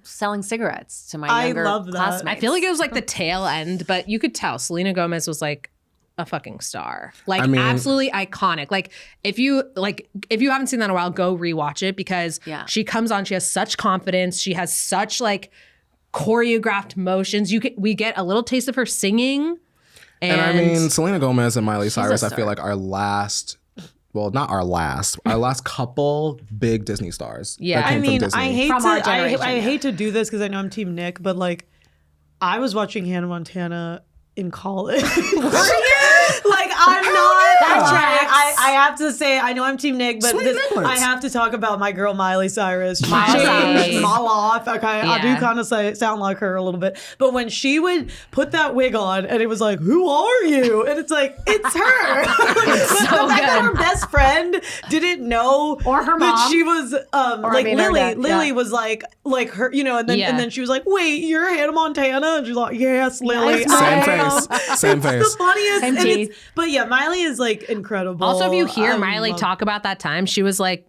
selling cigarettes to my I younger love that. classmates. I feel like it was like the tail end, but you could tell Selena Gomez was like a fucking star. Like I mean- absolutely iconic. Like if you haven't seen that in a while, go rewatch it because Yeah. she comes on, she has such confidence, she has such like choreographed motions. We get a little taste of her singing. And I mean, Selena Gomez and Miley Cyrus, I star. feel like not our last couple big Disney stars. Yeah. that came I from mean, Disney. I hate From to our generation, I yeah. hate to do this because I know I'm Team Nick, but like I was watching Hannah Montana in college. Like I'm not. That tracks. I I have to say, I know I'm Team Nick, but I have to talk about my girl Miley Cyrus. I do kind of sound like her a little bit. But when she would put that wig on and it was like, who are you? And it's like, it's her. So good. Her best friend didn't know. Or her mom. That she was like Lily. Lily was like her, and then she was like, wait, you're Hannah Montana? And she's like, yes, Lily. Same face. Same face. The funniest. But yeah, Miley is like incredible. Also, if you hear Miley talk about that time, she was like,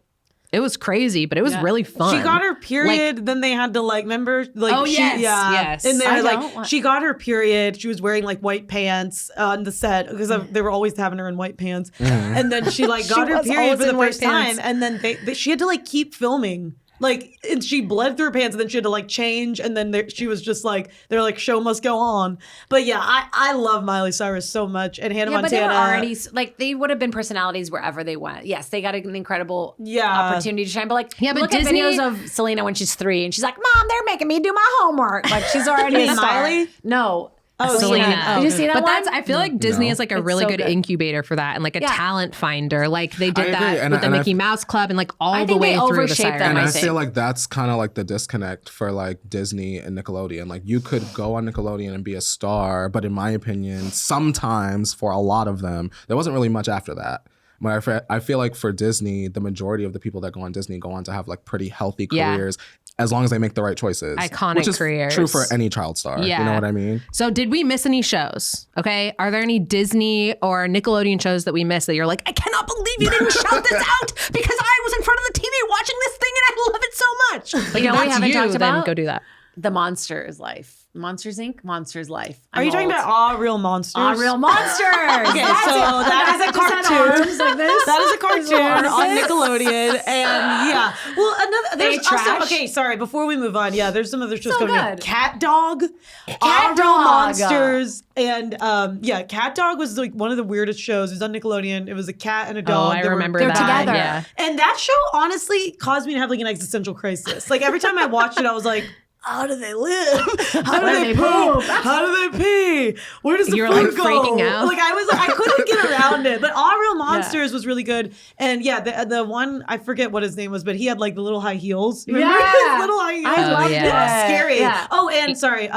it was crazy, but it was really fun. She got her period, then they had to remember, yes. And then she got her period. She was wearing like white pants on the set because they were always having her in white pants. And then she got her period for the first time, and then she had to keep filming. And she bled through her pants, and then she had to change, and then she was just they're like, show must go on. But yeah, I love Miley Cyrus so much, and Hannah Montana. But they were already they would have been personalities wherever they went. Yes, they got an incredible opportunity to shine. But look at videos of Selena when she's 3, and she's like, "Mom, they're making me do my homework." She's already a star. Miley? No. Selena. Did you see that but one? I feel like Disney is a really good incubator for that, and a talent finder. They did that with the Mickey Mouse Club and all the way through the Cyrus. And I feel like that's kind of the disconnect for Disney and Nickelodeon. You could go on Nickelodeon and be a star, but in my opinion, sometimes for a lot of them, there wasn't really much after that. But I feel like for Disney, the majority of the people that go on Disney go on to have pretty healthy careers. As long as they make the right choices. Iconic which is careers. True for any child star. Yeah. You know what I mean? So did we miss any shows? Okay. Are there any Disney or Nickelodeon shows that we missed that you're like, I cannot believe you didn't shout this out because I was in front of the TV watching this thing and I love it so much. We haven't talked about? Then go do that. The Monsters Life. Monsters Inc. Monsters Life. Are you talking about All Real Monsters? All Real Monsters. Okay, so that is a cartoon. That is a cartoon on Nickelodeon, and well, there's also sorry. Before we move on, there's some other shows coming up. Cat Dog, All Real Monsters, and Cat Dog was one of the weirdest shows. It was on Nickelodeon. It was a cat and a dog. I remember that. They're together. Yeah. And that show honestly caused me to have an existential crisis. Every time I watched it, I was like, how do they live? How do they poop? How do they pee? Where does the food go? Freaking out. I couldn't get around it. But All Real Monsters was really good. And the one, I forget what his name was, but he had the little high heels. Remember his little high heels? I loved it. It was scary. Yeah. Oh, and sorry,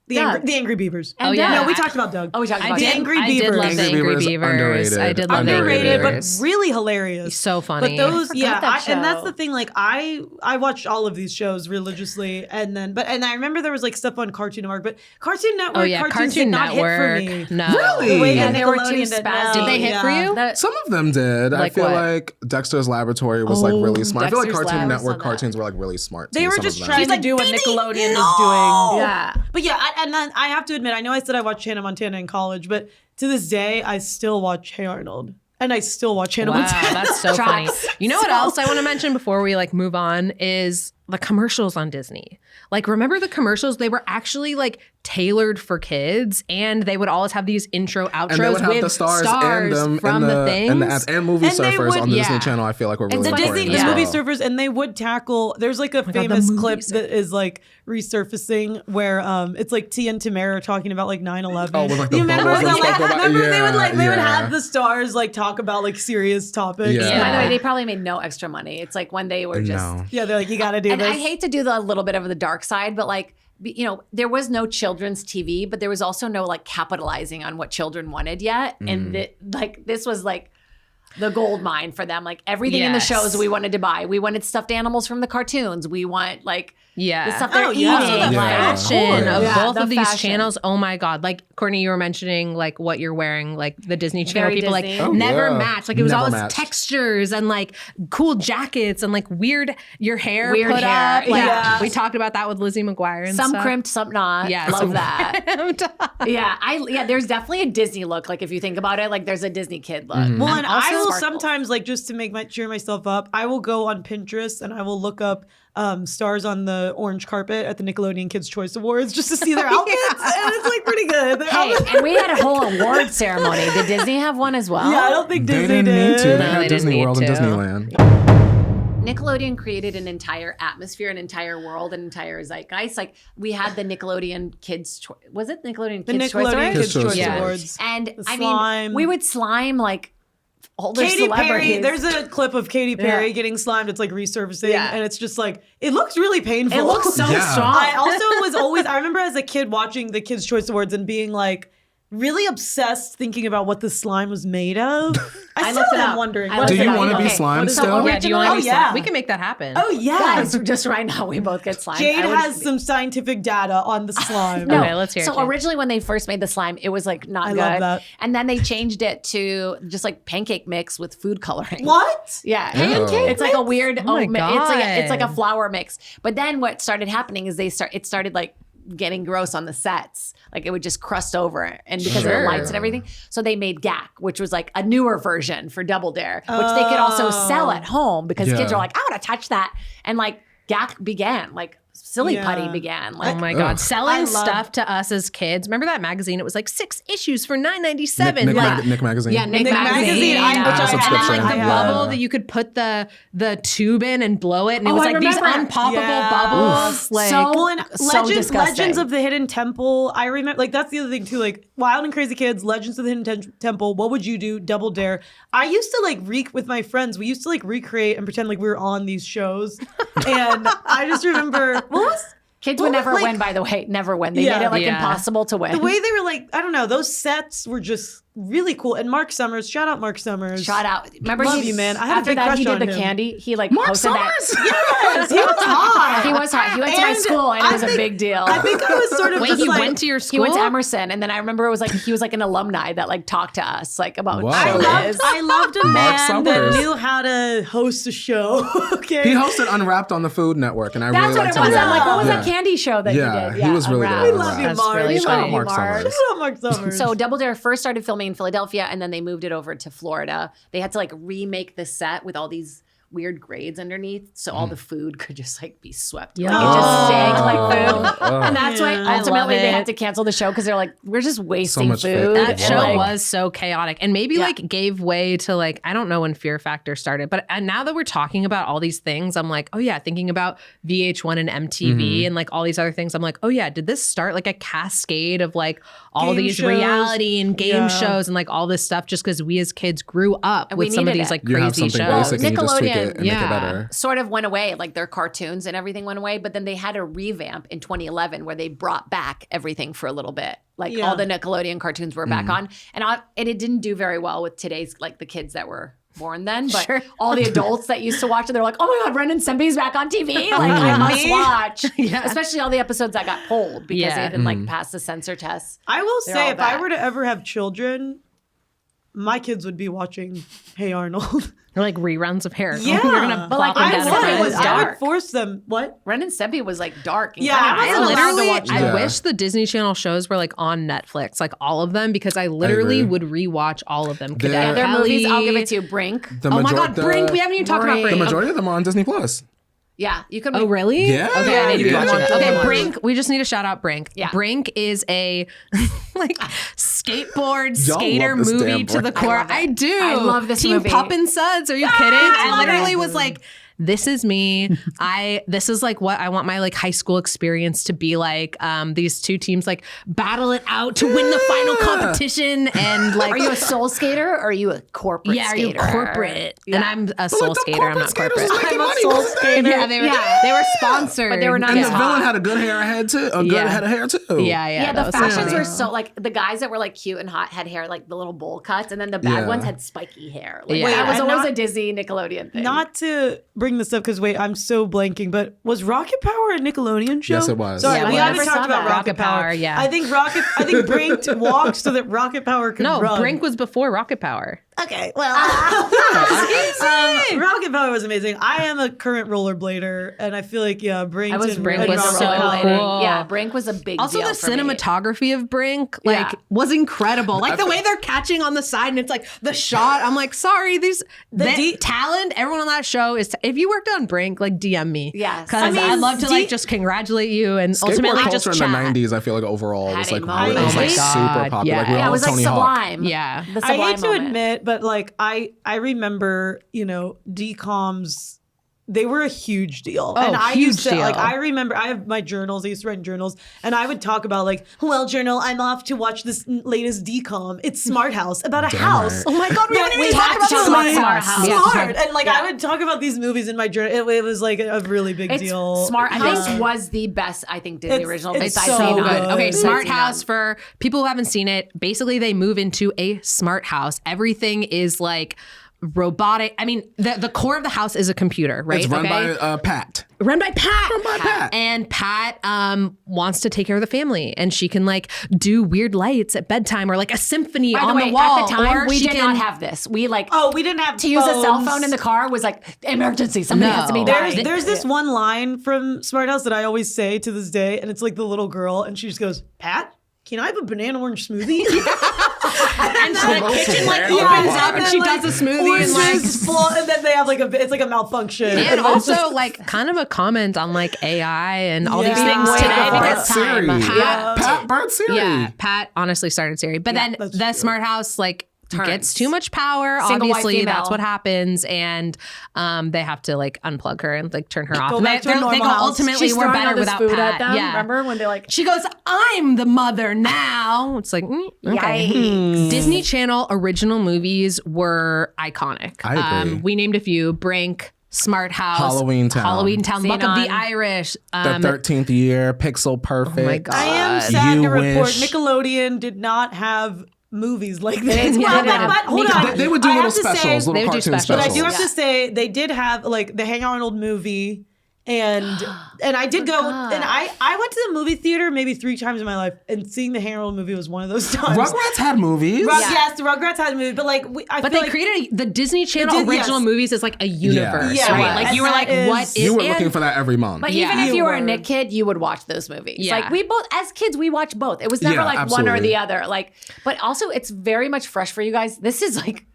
the Angry Beavers. And No, we talked about Doug. Oh, we talked about the Angry Beavers. I did love the Angry Beavers. Underrated. I did love the Angry Underrated, Beavers. but really hilarious. So funny. But those, and that's the thing. I watched all of these shows religiously, and I remember there was stuff on Cartoon Network, but Cartoon Network cartoons did not hit for me. No, really? They were too spazzy. Did they hit for you? Some of them did. I feel like Dexter's Laboratory was really smart. I feel like Dexter's Cartoon Lab Network cartoons were really smart. They too, were some just of them. trying to do what Nickelodeon was doing. Yeah. But and then I have to admit, I know I said I watched Hannah Montana in college, but to this day, I still watch Hey Arnold. And I still watch Hannah Montana. That's so funny. You know what else I want to mention before we move on is the commercials on Disney. Remember the commercials? They were actually tailored for kids, and they would always have these intro outros and they would have with the stars and them from the things and movie And they surfers would- on the Disney Channel. I feel like were really The important Disney as movie well. surfers, and they would tackle. There's a famous clip that is resurfacing where it's Tia and Tamara talking about 9/11. Oh, with you remember bubbles and stuff about- remember they would they would yeah. have the stars talk about serious topics. Yeah. By the way, they probably made no extra money. It's when they were just. No. Yeah, they're you got to do And this. I hate to do a little bit of the dark side, but there was no children's TV, but there was also no capitalizing on what children wanted yet. And this was the gold mine for them. Everything in the shows we wanted to buy. We wanted stuffed animals from the cartoons. We want the stuff they're eating. Also the Yeah. fashion of both the of these fashion. channels. Oh my God. Courtney, you were mentioning what you're wearing, the Disney Channel Very people Disney. never yeah. match. It was Never all matched. textures and cool jackets and weird your hair Weird put hair. up. Yeah. We talked about that with Lizzie McGuire and Some stuff. crimped, some not. Yeah, Love some that. crimped. There's definitely a Disney look. If you think about it, there's a Disney kid look. Well, and I will sparkles. sometimes just to cheer myself up, I will go on Pinterest and I will look up stars on the orange carpet at the Nickelodeon Kids' Choice Awards just to see their outfits, and it's pretty good. Hey, and we had a whole award ceremony. Did Disney have one as well? Yeah, I don't think They Disney didn't need to. did. They had they Disney didn't World and need to. Disneyland. Nickelodeon created an entire atmosphere, an entire world, an entire zeitgeist. We had the Nickelodeon Kids' Choice. Was it Nickelodeon The Kids' Choice Nickelodeon Awards? Kids' Choice Yeah. Awards. And The I slime. mean, we would slime older Katy celebrities. Perry. There's a clip of Katy Perry getting slimed. It's like resurfacing, Yeah. and it's just like it looks really painful. It looks so Yeah. strong. I also was always. I remember as a kid watching the Kids' Choice Awards and being like really obsessed, thinking about what the slime was made of. I still looked it am up. wondering. I what Do is looked it you it want to up. be Okay. slime What is still? the Yeah, do you want to Oh, be yeah. slime? We can make that happen. Oh yeah. Guys, just right now we both get slimed. Jade I would- has some scientific data on the slime. No. Okay, let's hear it, So Jade. originally when they first made the slime, it was like not I good. love that. And then they changed it to just like pancake mix with food coloring. What? Yeah, Pancake it's like a weird. Oh my It's like a God. flour mix. But then what started happening is it started like getting gross on the sets. Like it would just crust over, and because of the Sure. lights and everything, so they made GAC, which was like a newer version for Double Dare, which they could also sell at home because kids Yeah. are like, I want to touch that, and like GAC began, like Silly Yeah. Putty began, like. Oh my God. Ugh. Selling I love- stuff to us as kids. Remember that magazine? It was like 6 issues for $9.97. Nick, Like, Nick Magazine. Yeah, Nick Nick Magazine. Magazine, Yeah. which I and then subscription. like the Yeah. bubble that you could put the tube in and blow it, and it Oh, was I like these remember. unpoppable Yeah. bubbles. Like, So- Well, and So Legends disgusting. of the Hidden Temple. I remember, like, that's the other thing too. Like, Wild and Crazy Kids, Legends of the Hidden Temple. What would you do? Double Dare. I used to like with my friends. We used to like recreate and pretend like we were on these shows. And I just remember what was Kids Well, would never like- win, by the way. Never win. They Yeah. made it like Yeah. impossible to win. the way they were like. I don't know. Those sets were just really cool. And Mark Summers, shout out Mark Summers. Shout out. Remember Love he, you, man. I had a after big that, crush he did on the him. candy. He like Mark posted Summers? that. Yes, he was hot. He was hot. He went to my And school and it was I a think- big deal. I think I was sort of wait, just he like, went to your He school? went to Emerson, and then I remember it was like he was like an alumni that like talked to us like about Wow. what I show loved, it is. I loved a Mark man that Summers. knew how to host a show. Okay. He hosted Unwrapped on the Food Network, and I That's really what liked it him. was. there. I'm like, what was Yeah. that candy show that Yeah, you did? he was really good Unwrapped. at We love you, That's Mark. really We funny. love Mark Summers. Shout out Mark Summers. So Double Dare first started filming in Philadelphia, and then they moved it over to Florida. They had to like remake the set with all these weird grades underneath, so all the food could just like be swept. Like, it just stank like food, and that's why Yeah. ultimately they it. had to cancel the show because they're like, we're just wasting much food. food. That Yeah. show Like, was so chaotic and maybe Yeah. like gave way to like, I don't know when Fear Factor started, but now that we're talking about all these things, I'm like, oh yeah, thinking about VH1 and MTV and like all these other things. I'm like, oh yeah, did this start like a cascade of like all Game these shows. reality and game Yeah. shows and like all this stuff just because we as kids grew up And we with some of needed these it. like You have crazy something shows. basic and you just tweak Nickelodeon, it and make it yeah. better. sort of went away, like their cartoons and everything went away, but then they had a revamp in 2011 where they brought back everything for a little bit. Like Yeah. all the Nickelodeon cartoons were back on, and it didn't do very well with today's like the kids that were born then, but Sure. all the adults that used to watch it, they're like, oh my God, Ren and Stimpy's back on TV. Like I must watch. Yeah. Especially all the episodes that got pulled because Yeah. they didn't like pass the censor test. I will They're say, all if I back. were to ever have children, my kids would be watching Hey Arnold. Or like reruns of Hair. Yeah. You're gonna But, like, plop them I down would. at It was the end. I would dark. force them. What? Ren and Stimpy was like dark. And Yeah, kinda I I wasn't allowed to literally, watch I that. wish the Disney Channel shows were like on Netflix, like all of them, because I literally agree. would rewatch all of them. They're- Cadet Their Kelly. movies, I'll give it to you. Brink. The Oh my major- God, Brink! We haven't even talked about Brink. The Brink. majority of them are on Disney Plus. Yeah, you can. Oh, really? Yeah. Okay, I need to Yeah. watch it. Okay, Yeah. Brink. We just need to shout out Brink. Yeah. Brink is a like skateboard Y'all skater love this movie damn to the Brink. core. love it. I do. I love this Team movie. Pup and Suds. Are you kidding? I I love literally it. was like, this is me. This is like what I want my like high school experience to be like. These two teams like battle it out to win the final competition, and like, Are you a soul skater or are you a corporate yeah, are you skater? corporate? Yeah. And I'm a soul Like, the skater. I'm not skaters corporate. is making I'm a money. soul What's that? skater. Yeah, they were. Yeah. They were sponsored, But they were not And as the hot. villain had a good hair head too. A good Yeah. head of hair too. Yeah, Yeah, that the was so fashions funny. were so like the guys that were like cute and hot had hair like the little bowl cuts, and then the bad Yeah. ones had spiky hair. Like Yeah. that was and always not- a Disney Nickelodeon thing. Not to bring this up because wait, I'm so blanking. But was Rocket Power a Nickelodeon show? Yes, it was. Sorry, Yeah, we we haven't never talked saw about that. Rocket Rocket Power, yeah. I think Brink walked so that Rocket Power could No, run. Brink was before Rocket Power. Okay, well, Rocket Power was amazing. I am a current rollerblader, and I feel like Brink. I was and Brink really was into so rollerblading. cool. Yeah, Brink was a big Also, deal the for me. cinematography of Brink like Yeah. was incredible. Like the way they're catching on the side, and it's like the shot. I'm like, sorry, talent. Everyone on that show is. If you worked on Brink, like DM me. Yes. because I mean, I'd love to like just congratulate you and Skateboard ultimately culture just in chat. the 90s, I feel like overall Had was a like moment. really, it was like Oh my super God, popular. Like we yeah. Yeah, all it was like Tony Hawk. Sublime. Yeah. the I Sublime hate to moment. admit, but like I remember, DCOM's they were a huge deal. Oh, And I huge used to, deal. I remember, I have my journals, I used to write in journals, and I would talk about well, journal, I'm off to watch this latest DCOM. It's Smart House, about a house. right. Oh my God, we that didn't even is talk about actually Smart House. Smart. And I would talk about these movies in my journal. It was like a really big It's deal. Smart House Yeah. was the best, I think, Disney It's- original. it's besides so Kenan. good. Okay, Besides Smart Kenan. House, for people who haven't seen it, basically they move into a smart house. Everything is like robotic. I mean, the core of the house is a computer, right? It's run by Pat. Run by Pat. Run by Pat. And Pat wants to take care of the family, and she can like do weird lights at bedtime or like a symphony By the on way, the wall. at the time, or we she did can, not have this. We We didn't have to use a cell phones. phone in the car was like emergency. Somebody has to be No. dying. There's this one line from Smart House that I always say to this day, and it's like the little girl, and she just goes, Pat, can I have a banana orange smoothie? and the kitchen like Yeah, opens yeah. up and she does a smoothie and like. and then they have it's like a malfunction. And also, like, kind of a comment on like AI and all these Yeah. things Way today. before Because its Siri. Pat- Pat burnt Siri. Yeah, Pat honestly started Siri, but then that's the true. smart house like Turns. gets too much power. Single white Obviously, that's female. what happens, and they have to like unplug her and like turn her off. Go And back to a they normal go house. ultimately She's we're throwing all better this without food Pat. at them. Yeah. Remember when they like She goes, I'm the mother now. It's like, okay. Yikes. Disney Channel original movies were iconic. I agree. We named a few: Brink, Smart House, Halloween Town. Luck of the Xenon. Irish. The 13th year, Pixel Perfect. Oh my God. I am sad You to report wish. Nickelodeon did not have movies like this. didn't. Well, They didn't. but hold on. They would do I little have to say- specials, they little would do cartoon specials. But I specials. do have to say they did have like the Hey Arnold movie, and I did go and I went to the movie theater maybe 3 times in my life, and seeing the Hey Arnold movie was one of those times. Rugrats had movies. Yes, the Rugrats had a movie, but like I But feel they like created the Disney Channel did, original yes. movies is like a universe, Yeah, right? right. Like And you were like, that what is- is? You were and- looking for that every month. But Yeah. even if You you were a were. Nick kid, you would watch those movies. Yeah. Like we both, as kids, we watched both. It was never Yeah, like one or absolutely. the other. Like, but also it's very much fresh for you guys. This is like,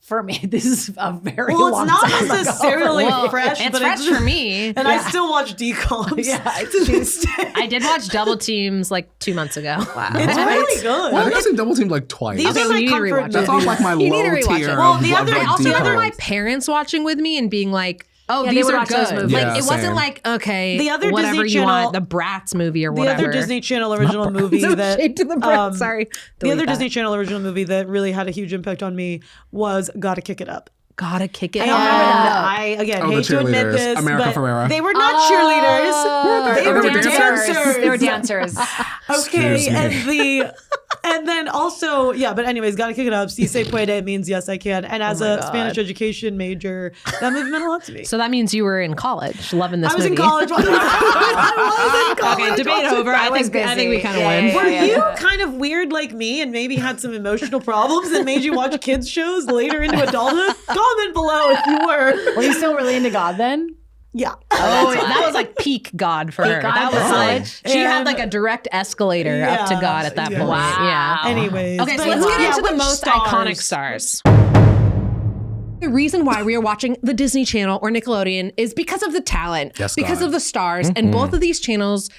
for me, this is a very well, long it's not time ago. necessarily Well, fresh, it's but fresh for me. And I still watch DComs to this day. I did watch Double Teams like 2 months ago. Wow. It's really good. I think I've seen Double Team like twice. These Okay, are we my need to comfort rewatch movies. that. That's on like my You need to low rewatch tier. it. Well, of, the other- like, I also remember DComs. my parents watching with me and being like, "Oh, Yeah, they these would are watch those good." movies. Like Yeah, it wasn't same. like okay, The other whatever Disney you want, Channel- the Bratz movie or The whatever. other Disney Channel original movie that Shade to the Bratz. Sorry, the Delete other that. Disney Channel original movie that really had a huge impact on me was Gotta Kick It Up. Gotta kick it. And up. I again Oh, the hate to admit cheerleaders. this, America but Ferrera. they were not cheerleaders. They were dancers. They were dancers. Okay, Excuse me. and then also but anyways, Gotta Kick It Up. Si se puede means yes I can. And as a Spanish education major, that movie meant a lot to me. So that means you were in college, loving this I was movie. in college. I was in college. Okay, debate over. I was think we busy. kind of Yeah, win. yeah, Were yeah. you kind of weird like me and maybe had some emotional problems that made you watch kids shows later into adulthood? Comment below if you were. Were you still really into God then? Yeah. Oh, that was like peak God for her. God That was for like college. she had And- like a direct escalator up to Yeah, God at that yeah. point. Wow. Yeah. Anyways. Okay, so but let's get into the which most stars? iconic stars. The reason why we are watching the Disney Channel or Nickelodeon is because of the talent, Yes, because God. of the stars, and both of these channels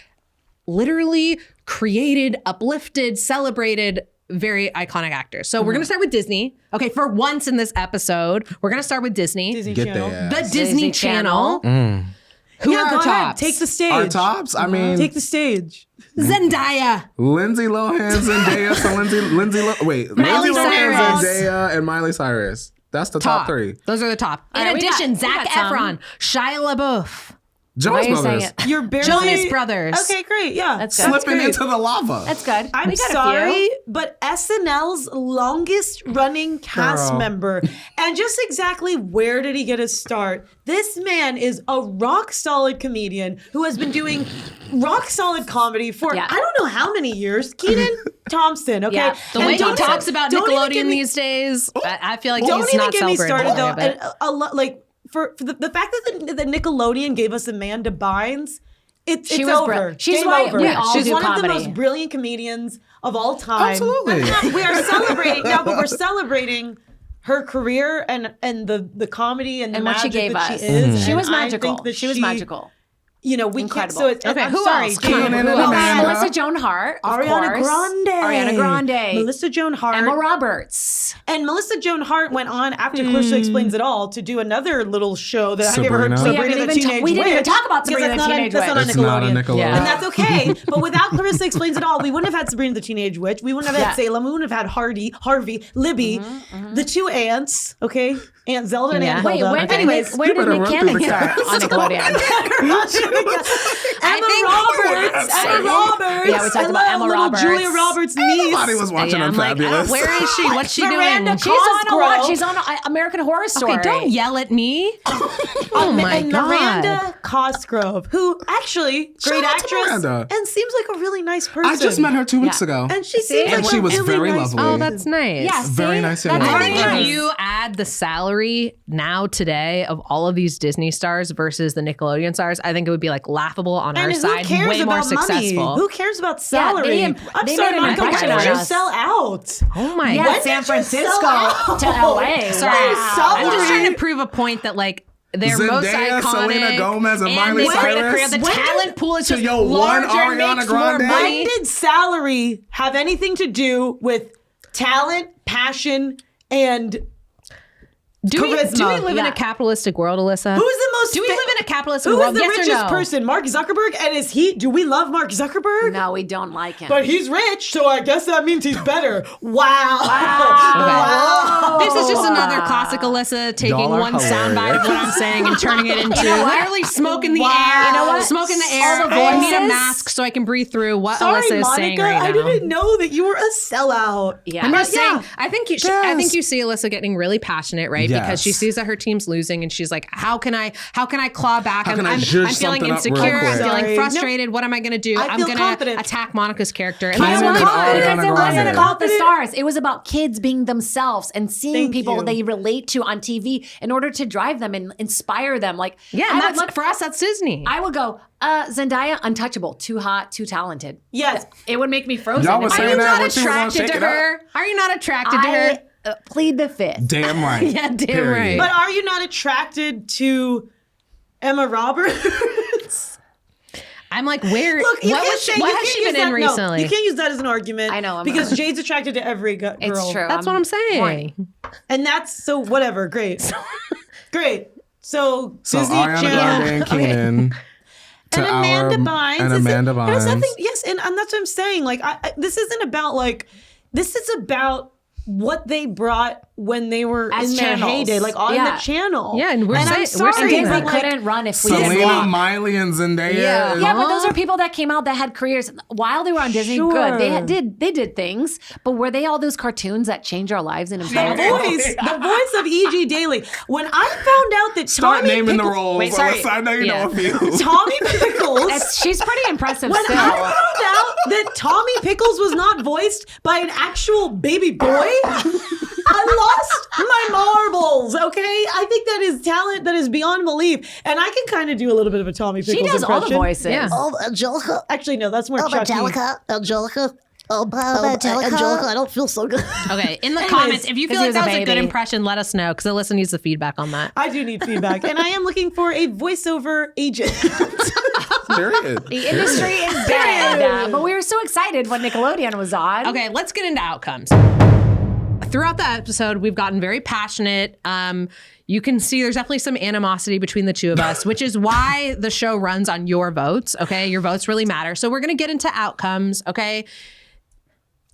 literally created, uplifted, celebrated very iconic actors. So we're gonna start with Disney. Okay, for once in this episode, we're gonna start with Disney. Disney Get Channel. there. The Disney Channel. Who Yeah, are go our ahead. tops? Take the stage. Our tops? I mean, Take the stage. Zendaya. Lindsay Lohan, Zendaya, so Lindsay Lohan, Miley Cyrus. Zendaya, and Miley Cyrus. That's the top 3. Those are the top. In right, we addition, got- we Zac got some. Efron, Shia LaBeouf, Jonas Why are you saying Brothers. it? You're barely Jonas Brothers. Okay, great. Yeah. That's good. Slipping great. into the lava. That's good. I'm We got a sorry, few. but SNL's longest running cast Girl. member. And just exactly where did he get his start? This man is a rock solid comedian who has been doing rock solid comedy for Yeah. I don't know how many years. Kenan Thompson, okay? Yeah. The And way he don't talks even- about don't even Nickelodeon get me- these days, I feel like Don't he's even not get me celebrating started though. any of it. And a lot like for the fact that the Nickelodeon gave us Amanda Bynes, it's She was over. brilliant. She's Game why over. we all She's do one of comedy. the most brilliant comedians of all time. Absolutely. We are celebrating now, but we're celebrating her career and the comedy and the And what she magic gave that us. she is. She And was I magical. think that She was magical. you know, we Incredible. can't. So Okay, I'm who sorry, else? Come on, Kenan, who else? Melissa Joan Hart, of Ariana course. Ariana Grande. Melissa Joan Hart. Emma Roberts. And Melissa Joan Hart went on after Clarissa Explains It All to do another little show that have you ever heard? Sabrina? Sabrina the Teenage we didn't even Witch. talk about Because Sabrina the Teenage that's not on It's not a Nickelodeon. Nickelodeon. Yeah. And that's okay. But without Clarissa Explains It All, we wouldn't have had Sabrina the Teenage Witch. We wouldn't have had Salem. We wouldn't have had Harvey, Libby, the two aunts, okay? Aunt Zelda and Aunt Wait, Hilda. where did Anyways, Nick better run through Cannon the start on Nickelodeon? Emma Roberts. Yeah, we talked about Emma little Roberts. Julia Roberts' niece. Nobody was watching Yeah, I'm like, Unfabulous. where is she? What's she Miranda doing? She's on a what? Cosgrove. She's on American Horror Story. Okay, don't yell at me. Oh my and God. Miranda Cosgrove, who actually great out to actress Miranda. and seems like a really nice person. I just met her 2 weeks ago. and she seems And like she a was really very nice lovely. Oh, that's nice. Yeah, Very see? nice young That's I lady. think very if nice. you add the salary now today of all of these Disney stars versus the Nickelodeon stars, I think it would be like laughable on our And who side, cares way more about money? successful. Who cares about salary? I'm they sorry, made an Monica. Why impression did on you us. sell out? Oh my Yeah, God. San Francisco sell to out? LA. Sorry, Wow. I'm just trying to prove a point that like they're most Zendaya, iconic. Selena Gomez, and Miley they've created a career. Cyrus. The When talent pool is to just your one larger, Ariana makes more Grande? money. When did salary have anything to do with talent, passion, and Do we charisma? live in a Yeah. capitalistic world, Alyssa? who is the most? Do we live in a capitalistic Who world? is the Yes or richest no? person? Mark Zuckerberg, and is he? Do we love Mark Zuckerberg? No, we don't like him. But he's rich, so I guess that means he's better. Wow. This is just another classic Alyssa taking Y'all are one soundbite of what I'm saying and turning it into literally smoke in the air. You know what? Smoke in the air. All the I need a voices. mask so I can breathe through what Sorry, Alyssa is Monica. saying right now. I didn't know that you were a sellout. Yeah. I'm But just saying. I think you. I think Yes. you see Alyssa getting really passionate, right? Because she Yes. sees that her team's losing, and she's like, "How can I claw back? How can I I'm zhuzh feeling something up real insecure. I'm quick?" feeling Sorry. frustrated. What am I going to do? I I'm feel going confident. to attack Monica's character." And Kenan that's and what Ariana Because it wasn't Grande. about the stars. It was about kids being themselves and seeing Thank people you. they relate to on TV in order to drive them and inspire them. Like, yeah, I and would that's look- for us. That's Disney. I would go, Zendaya, untouchable, too hot, too talented. Yes. It would make me frozen. Y'all was If I Are saying you was that not when she was on attracted Shake to It Up? her? Are you not attracted to her? I plead the fifth. Damn right. Yeah, damn right. But are you not attracted to Emma Roberts? I'm like, where? Look, you what can't was say, she, what you has can't she use been in that, recently? No, you can't use that as an argument. I know, I'm because not. Jade's attracted to every girl. It's true. That's what I'm saying. horny. And that's so whatever. Great. Great. So Disney Ariana Channel. Grande and Kenan. And Amanda Bynes. And is it- Amanda there's Bynes. nothing- yes, and that's what I'm saying. Like, this isn't about like, this is about what they brought when they were As in their channels. heyday, like on Yeah. the channel. Yeah, and we're I'm saying- sorry, we're saying Disney that, but, couldn't run if we didn't Selena, walk. Miley, and Zendaya. Yeah. Yeah, but those are people that came out that had careers while they were on Disney. Sure. Good, they did things, but were they all those cartoons that change our lives and The empower? the voice of E.G. Daily. When I found out that Start Tommy naming the Pickles, roles. Wait, sorry. Alyssa, I know you Yeah. know a few. Tommy Pickles. She's pretty impressive When still. I found out that Tommy Pickles was not voiced by an actual baby boy, I lost my marbles, okay? I think that is talent that is beyond belief. And I can kind of do a little bit of a Tommy Pickles She does all the impression. voices. Yeah. Oh, Angelica. Actually, no, that's more Oh, Chucky. Angelica. Oh, Angelica. I don't feel so good. Okay, in the comments, if you feel he like was that a was a good baby. impression, let us know because Alyssa needs the feedback on that. I do need feedback. And I am looking for a voiceover agent. Period. The industry is dead, but we were so excited when Nickelodeon was on. Okay, let's get into outcomes. Throughout the episode, we've gotten very passionate. You can see there's definitely some animosity between the two of us, which is why the show runs on your votes. Okay, your votes really matter. So we're gonna get into outcomes. Okay,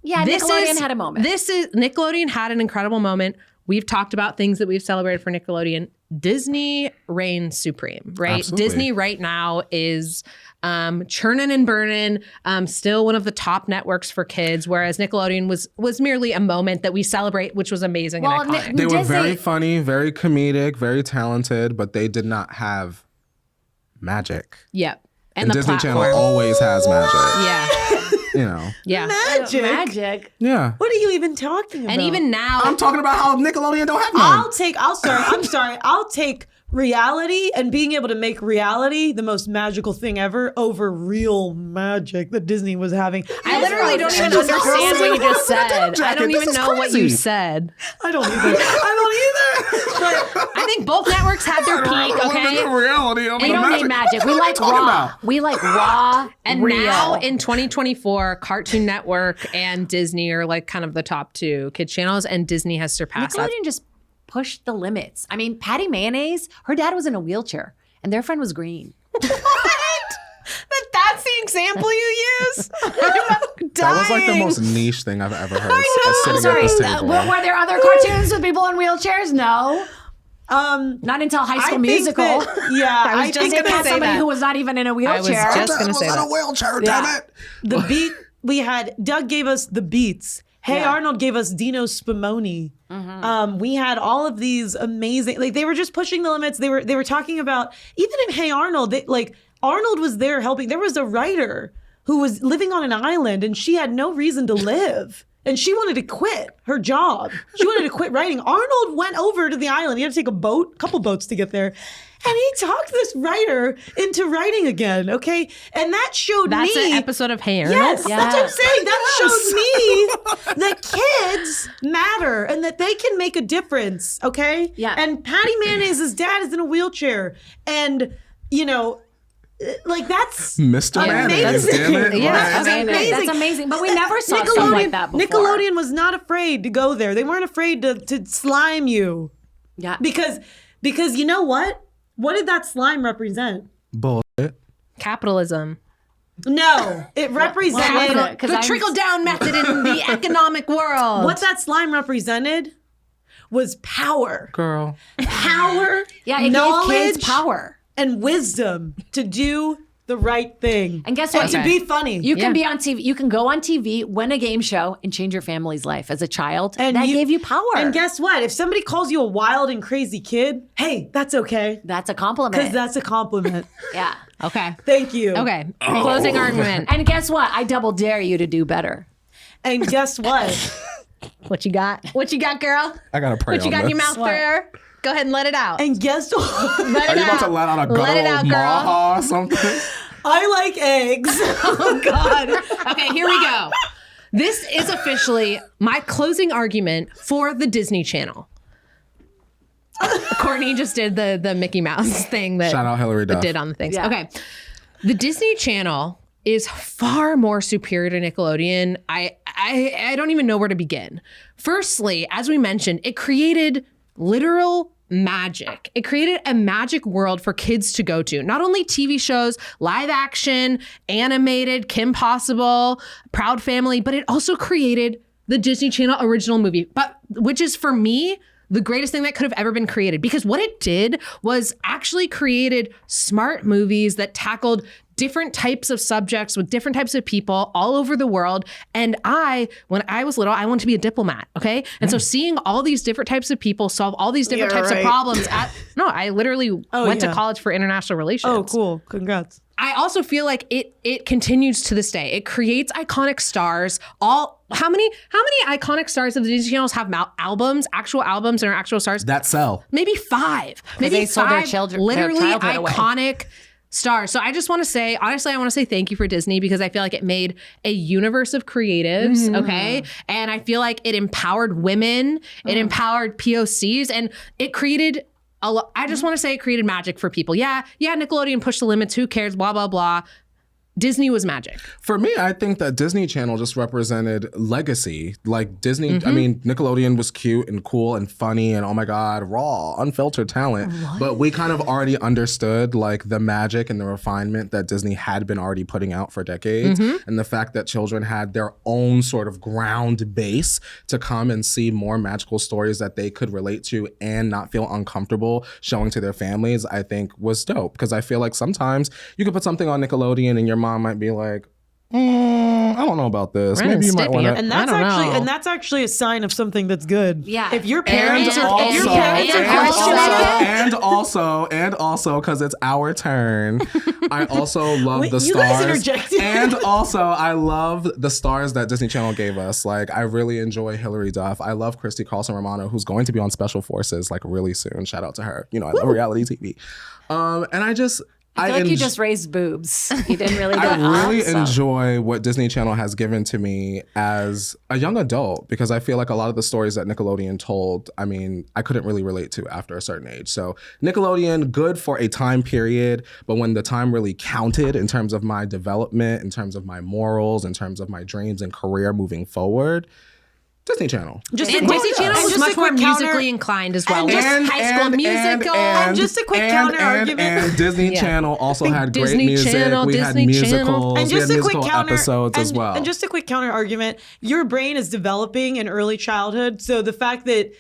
Yeah, Nickelodeon had a moment. Nickelodeon had an incredible moment. We've talked about things that we've celebrated for Nickelodeon. Disney reigns supreme, right? Absolutely. Disney right now is churning and burning, still one of the top networks for kids, whereas Nickelodeon was merely a moment that we celebrate, which was amazing Well, and iconic. They were Disney- very funny, very comedic, very talented, but they did not have magic. Yep. And the Disney platform. Channel always has magic. Yeah. You know. Yeah. Magic. Magic. Yeah. What are you even talking about? And even now, I'm talking about how Nickelodeon don't have none. I'll take reality and being able to make reality the most magical thing ever over real magic that Disney was having. I literally don't even understand what you just said. I don't even know what you said. I don't either. But I think both networks had their peak, okay? Reality over We the don't magic. need magic. We What are like talking raw. about? We like raw And real. now in 2024, Cartoon Network and Disney are like kind of the top two kids channels, and Disney has surpassed that. Nickelodeon just pushed the limits. I mean, Patty Mayonnaise, her dad was in a wheelchair and their friend was green. That's the example you use? That was like the most niche thing I've ever heard. Sitting Sorry, at this table. were there other cartoons with people in wheelchairs? No. Not until High School Musical. I just think gonna that say somebody that. who was not even in a I was wheelchair. just going to say was in a that. wheelchair, damn it. the beat we had, Doug gave us the beats. Hey Yeah. Arnold gave us Dino Spumoni. We had all of these amazing, like they were just pushing the limits. They were talking about, even in Hey Arnold, Arnold was there helping. There was a writer who was living on an island and she had no reason to live. And she wanted to quit her job. She wanted to quit writing. Arnold went over to the island. He had to take a couple boats to get there. And he talked this writer into writing again, okay? And that showed That's me. an episode of Hey Arnold? Yes, that's what I'm saying. That showed me that kids matter and that they can make a difference, okay? Yeah. And Patty Mayonnaise's dad is in a wheelchair. And, like that's Mr. Mayonnaise, amazing. damn it. Yeah, Like, that's amazing. That's amazing. But we never saw stuff like that before. Nickelodeon was not afraid to go there. They weren't afraid to slime you. Yeah. Because you know what? What did that slime represent? Bullshit. Capitalism. No, it represented Because The trickle-down method in the economic world. what that slime represented was power. Girl. Power, Yeah, it knowledge, gave kids power. and wisdom to do the right thing. And guess what? to be funny. You can Yeah. be on TV. You can go on TV, win a game show, and change your family's life as a child. And that gave you power. And guess what? If somebody calls you a wild and crazy kid, hey, that's okay. that's a Because compliment. that's a compliment. Yeah. Okay. Thank you. Okay. Closing argument. And guess what? I double dare you to do better. And guess what? What you got? What you got, girl? I gotta pray What you on got in your this. mouth there? Go ahead and let it out. And guess what? Let Are it you about out. to let out a Let it guttural out, girl. maha or something? I like eggs. Oh, God. Okay, here we go. This is officially my closing argument for the Disney Channel. Courtney just did the Mickey Mouse thing that Shout out Hillary that Duff. did on the things. Yeah. Okay. The Disney Channel is far more superior to Nickelodeon. I don't even know where to begin. Firstly, as we mentioned, it created literal magic. It created a magic world for kids to go to. Not only TV shows, live action, animated, Kim Possible, Proud Family, but it also created the Disney Channel original movie, which is for me the greatest thing that could have ever been created, because what it did was actually created smart movies that tackled different types of subjects with different types of people all over the world. And when I was little, I wanted to be a diplomat. Okay. And so seeing all these different types of people solve all these different Yeah, types of right. problems I literally went to yeah. college for international relations. Oh, cool. Congrats. I also feel like it continues to this day. It creates iconic stars. How many iconic stars of the Disney channels have actual albums and are actual stars? That sell. Maybe 5. Maybe they sold their 5 children- their literally childhood away. iconic stars. So I just want to say, honestly, I want to say thank you for Disney, because I feel like it made a universe of creatives, okay? And I feel like it empowered women, it empowered POCs, and it created I just want to say it created magic for people. Yeah, Nickelodeon pushed the limits, who cares, blah, blah, blah. Disney was magic. For me, I think that Disney Channel just represented legacy. Like Disney, I mean, Nickelodeon was cute and cool and funny and oh my God, raw, unfiltered talent. But we kind of already understood like the magic and the refinement that Disney had been already putting out for decades. And the fact that children had their own sort of ground base to come and see more magical stories that they could relate to and not feel uncomfortable showing to their families, I think was dope. Because I feel like sometimes you could put something on Nickelodeon and your mom might be like, I don't know about this. Ren and Maybe you might Stimpy. want to. And I that's don't actually know. and that's actually a sign of something that's good. Yeah. If your parents And are if your also- parents are and questioning and also, because it's our turn, I also love Wait, the you guys stars. interjected. And also, I love the stars that Disney Channel gave us. Like, I really enjoy Hilary Duff. I love Christy Carlson Romano, who's going to be on Special Forces like really soon. Shout out to her. You know, I love reality TV. And I just. I feel like you just raised boobs. You didn't really. I really enjoy what Disney Channel has given to me as a young adult because I feel like a lot of the stories that Nickelodeon told, I mean, I couldn't really relate to after a certain age. So Nickelodeon, good for a time period, but when the time really counted in terms of my development, in terms of my morals, in terms of my dreams and career moving forward, Disney Channel. Just And Disney Channel was much more musically inclined as well. High School Musical. And just a quick counter argument. And Disney Channel also had great Disney music. Channel, We Disney had Channel. musicals. And We had just a quick musical counter episodes as well. And just a quick counter argument. Your brain is developing in early childhood, so the fact that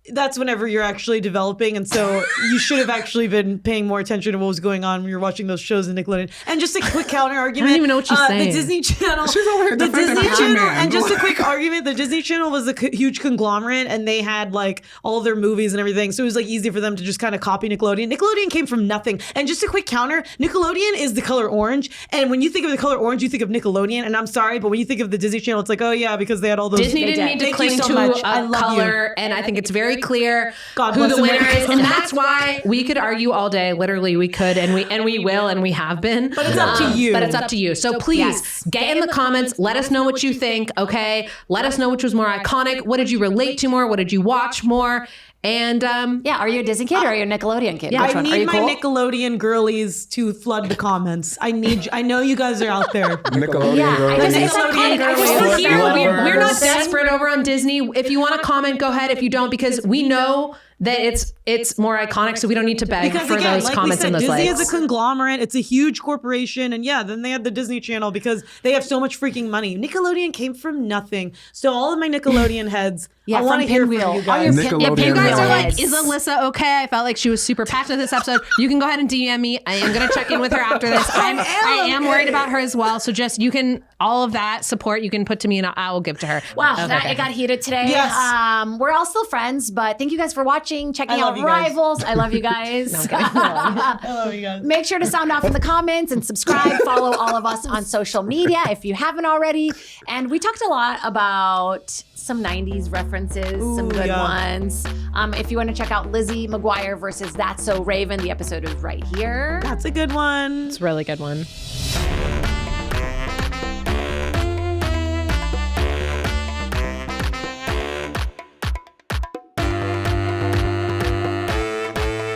that's whenever you're actually developing, and so you should have actually been paying more attention to what was going on when you're watching those shows in Nickelodeon. And just a quick counter argument. I don't even know what she's saying. The Disney Channel. She's over here The defending Disney Iron Channel. Man. And just a quick argument. The Disney Channel was a huge conglomerate, and they had like all their movies and everything, so it was like easy for them to just kind of copy Nickelodeon. Nickelodeon came from nothing. And just a quick counter. Nickelodeon is the color orange, and when you think of the color orange, you think of Nickelodeon. And I'm sorry, but when you think of the Disney Channel, it's like, oh yeah, because they had all those. Disney didn't need to Thank cling you so to much. I a love color, and I think it's very clear God who bless the winner America. is, and that's why we could argue all day. Literally, we could, and we will, and we have been. But it's up to you. But it's up to you. So please get in the comments. Let us know what you think. Okay, let us know which was more iconic. What did you relate to more? What did you watch more? And Yeah, are you a Disney kid or are you a Nickelodeon kid? Yeah, Which I one? Are need you my cool? Nickelodeon girlies to flood the comments. I know you guys are out there. Nickelodeon. Yeah, girl. I just Nickelodeon it's iconic. I girlies. just We're feel here. Lovers. We're not desperate over on Disney. If you want to comment, go ahead. If you don't, because we know that it's more iconic, so we don't need to beg Because for again, those like comments we said, and those Disney likes. is a conglomerate. It's a huge corporation, and yeah, then they had the Disney Channel because they have so much freaking money. Nickelodeon came from nothing. So all of my Nickelodeon heads, Yeah, I want to from hear from Pinwheel. you All guys. your Nickelodeon If you guys are like, Yes. is Alyssa okay? I felt like she was super passionate this episode. You can go ahead and DM me. I am going to check in with her after this. I am worried about her as well. So just, you can, all of that support you can put to me and I will give to her. Wow, Okay. it got heated today. Yes. We're all still friends, but thank you guys for watching, checking I love out you guys. Rivals. I love you guys. I love you guys. Make sure to sound off in the comments and subscribe. Follow all of us on social media if you haven't already. And we talked a lot about some 90s references, some good yeah. ones. If you want to check out Lizzie McGuire versus That's So Raven, the episode is right here. That's a good one. It's a really good one.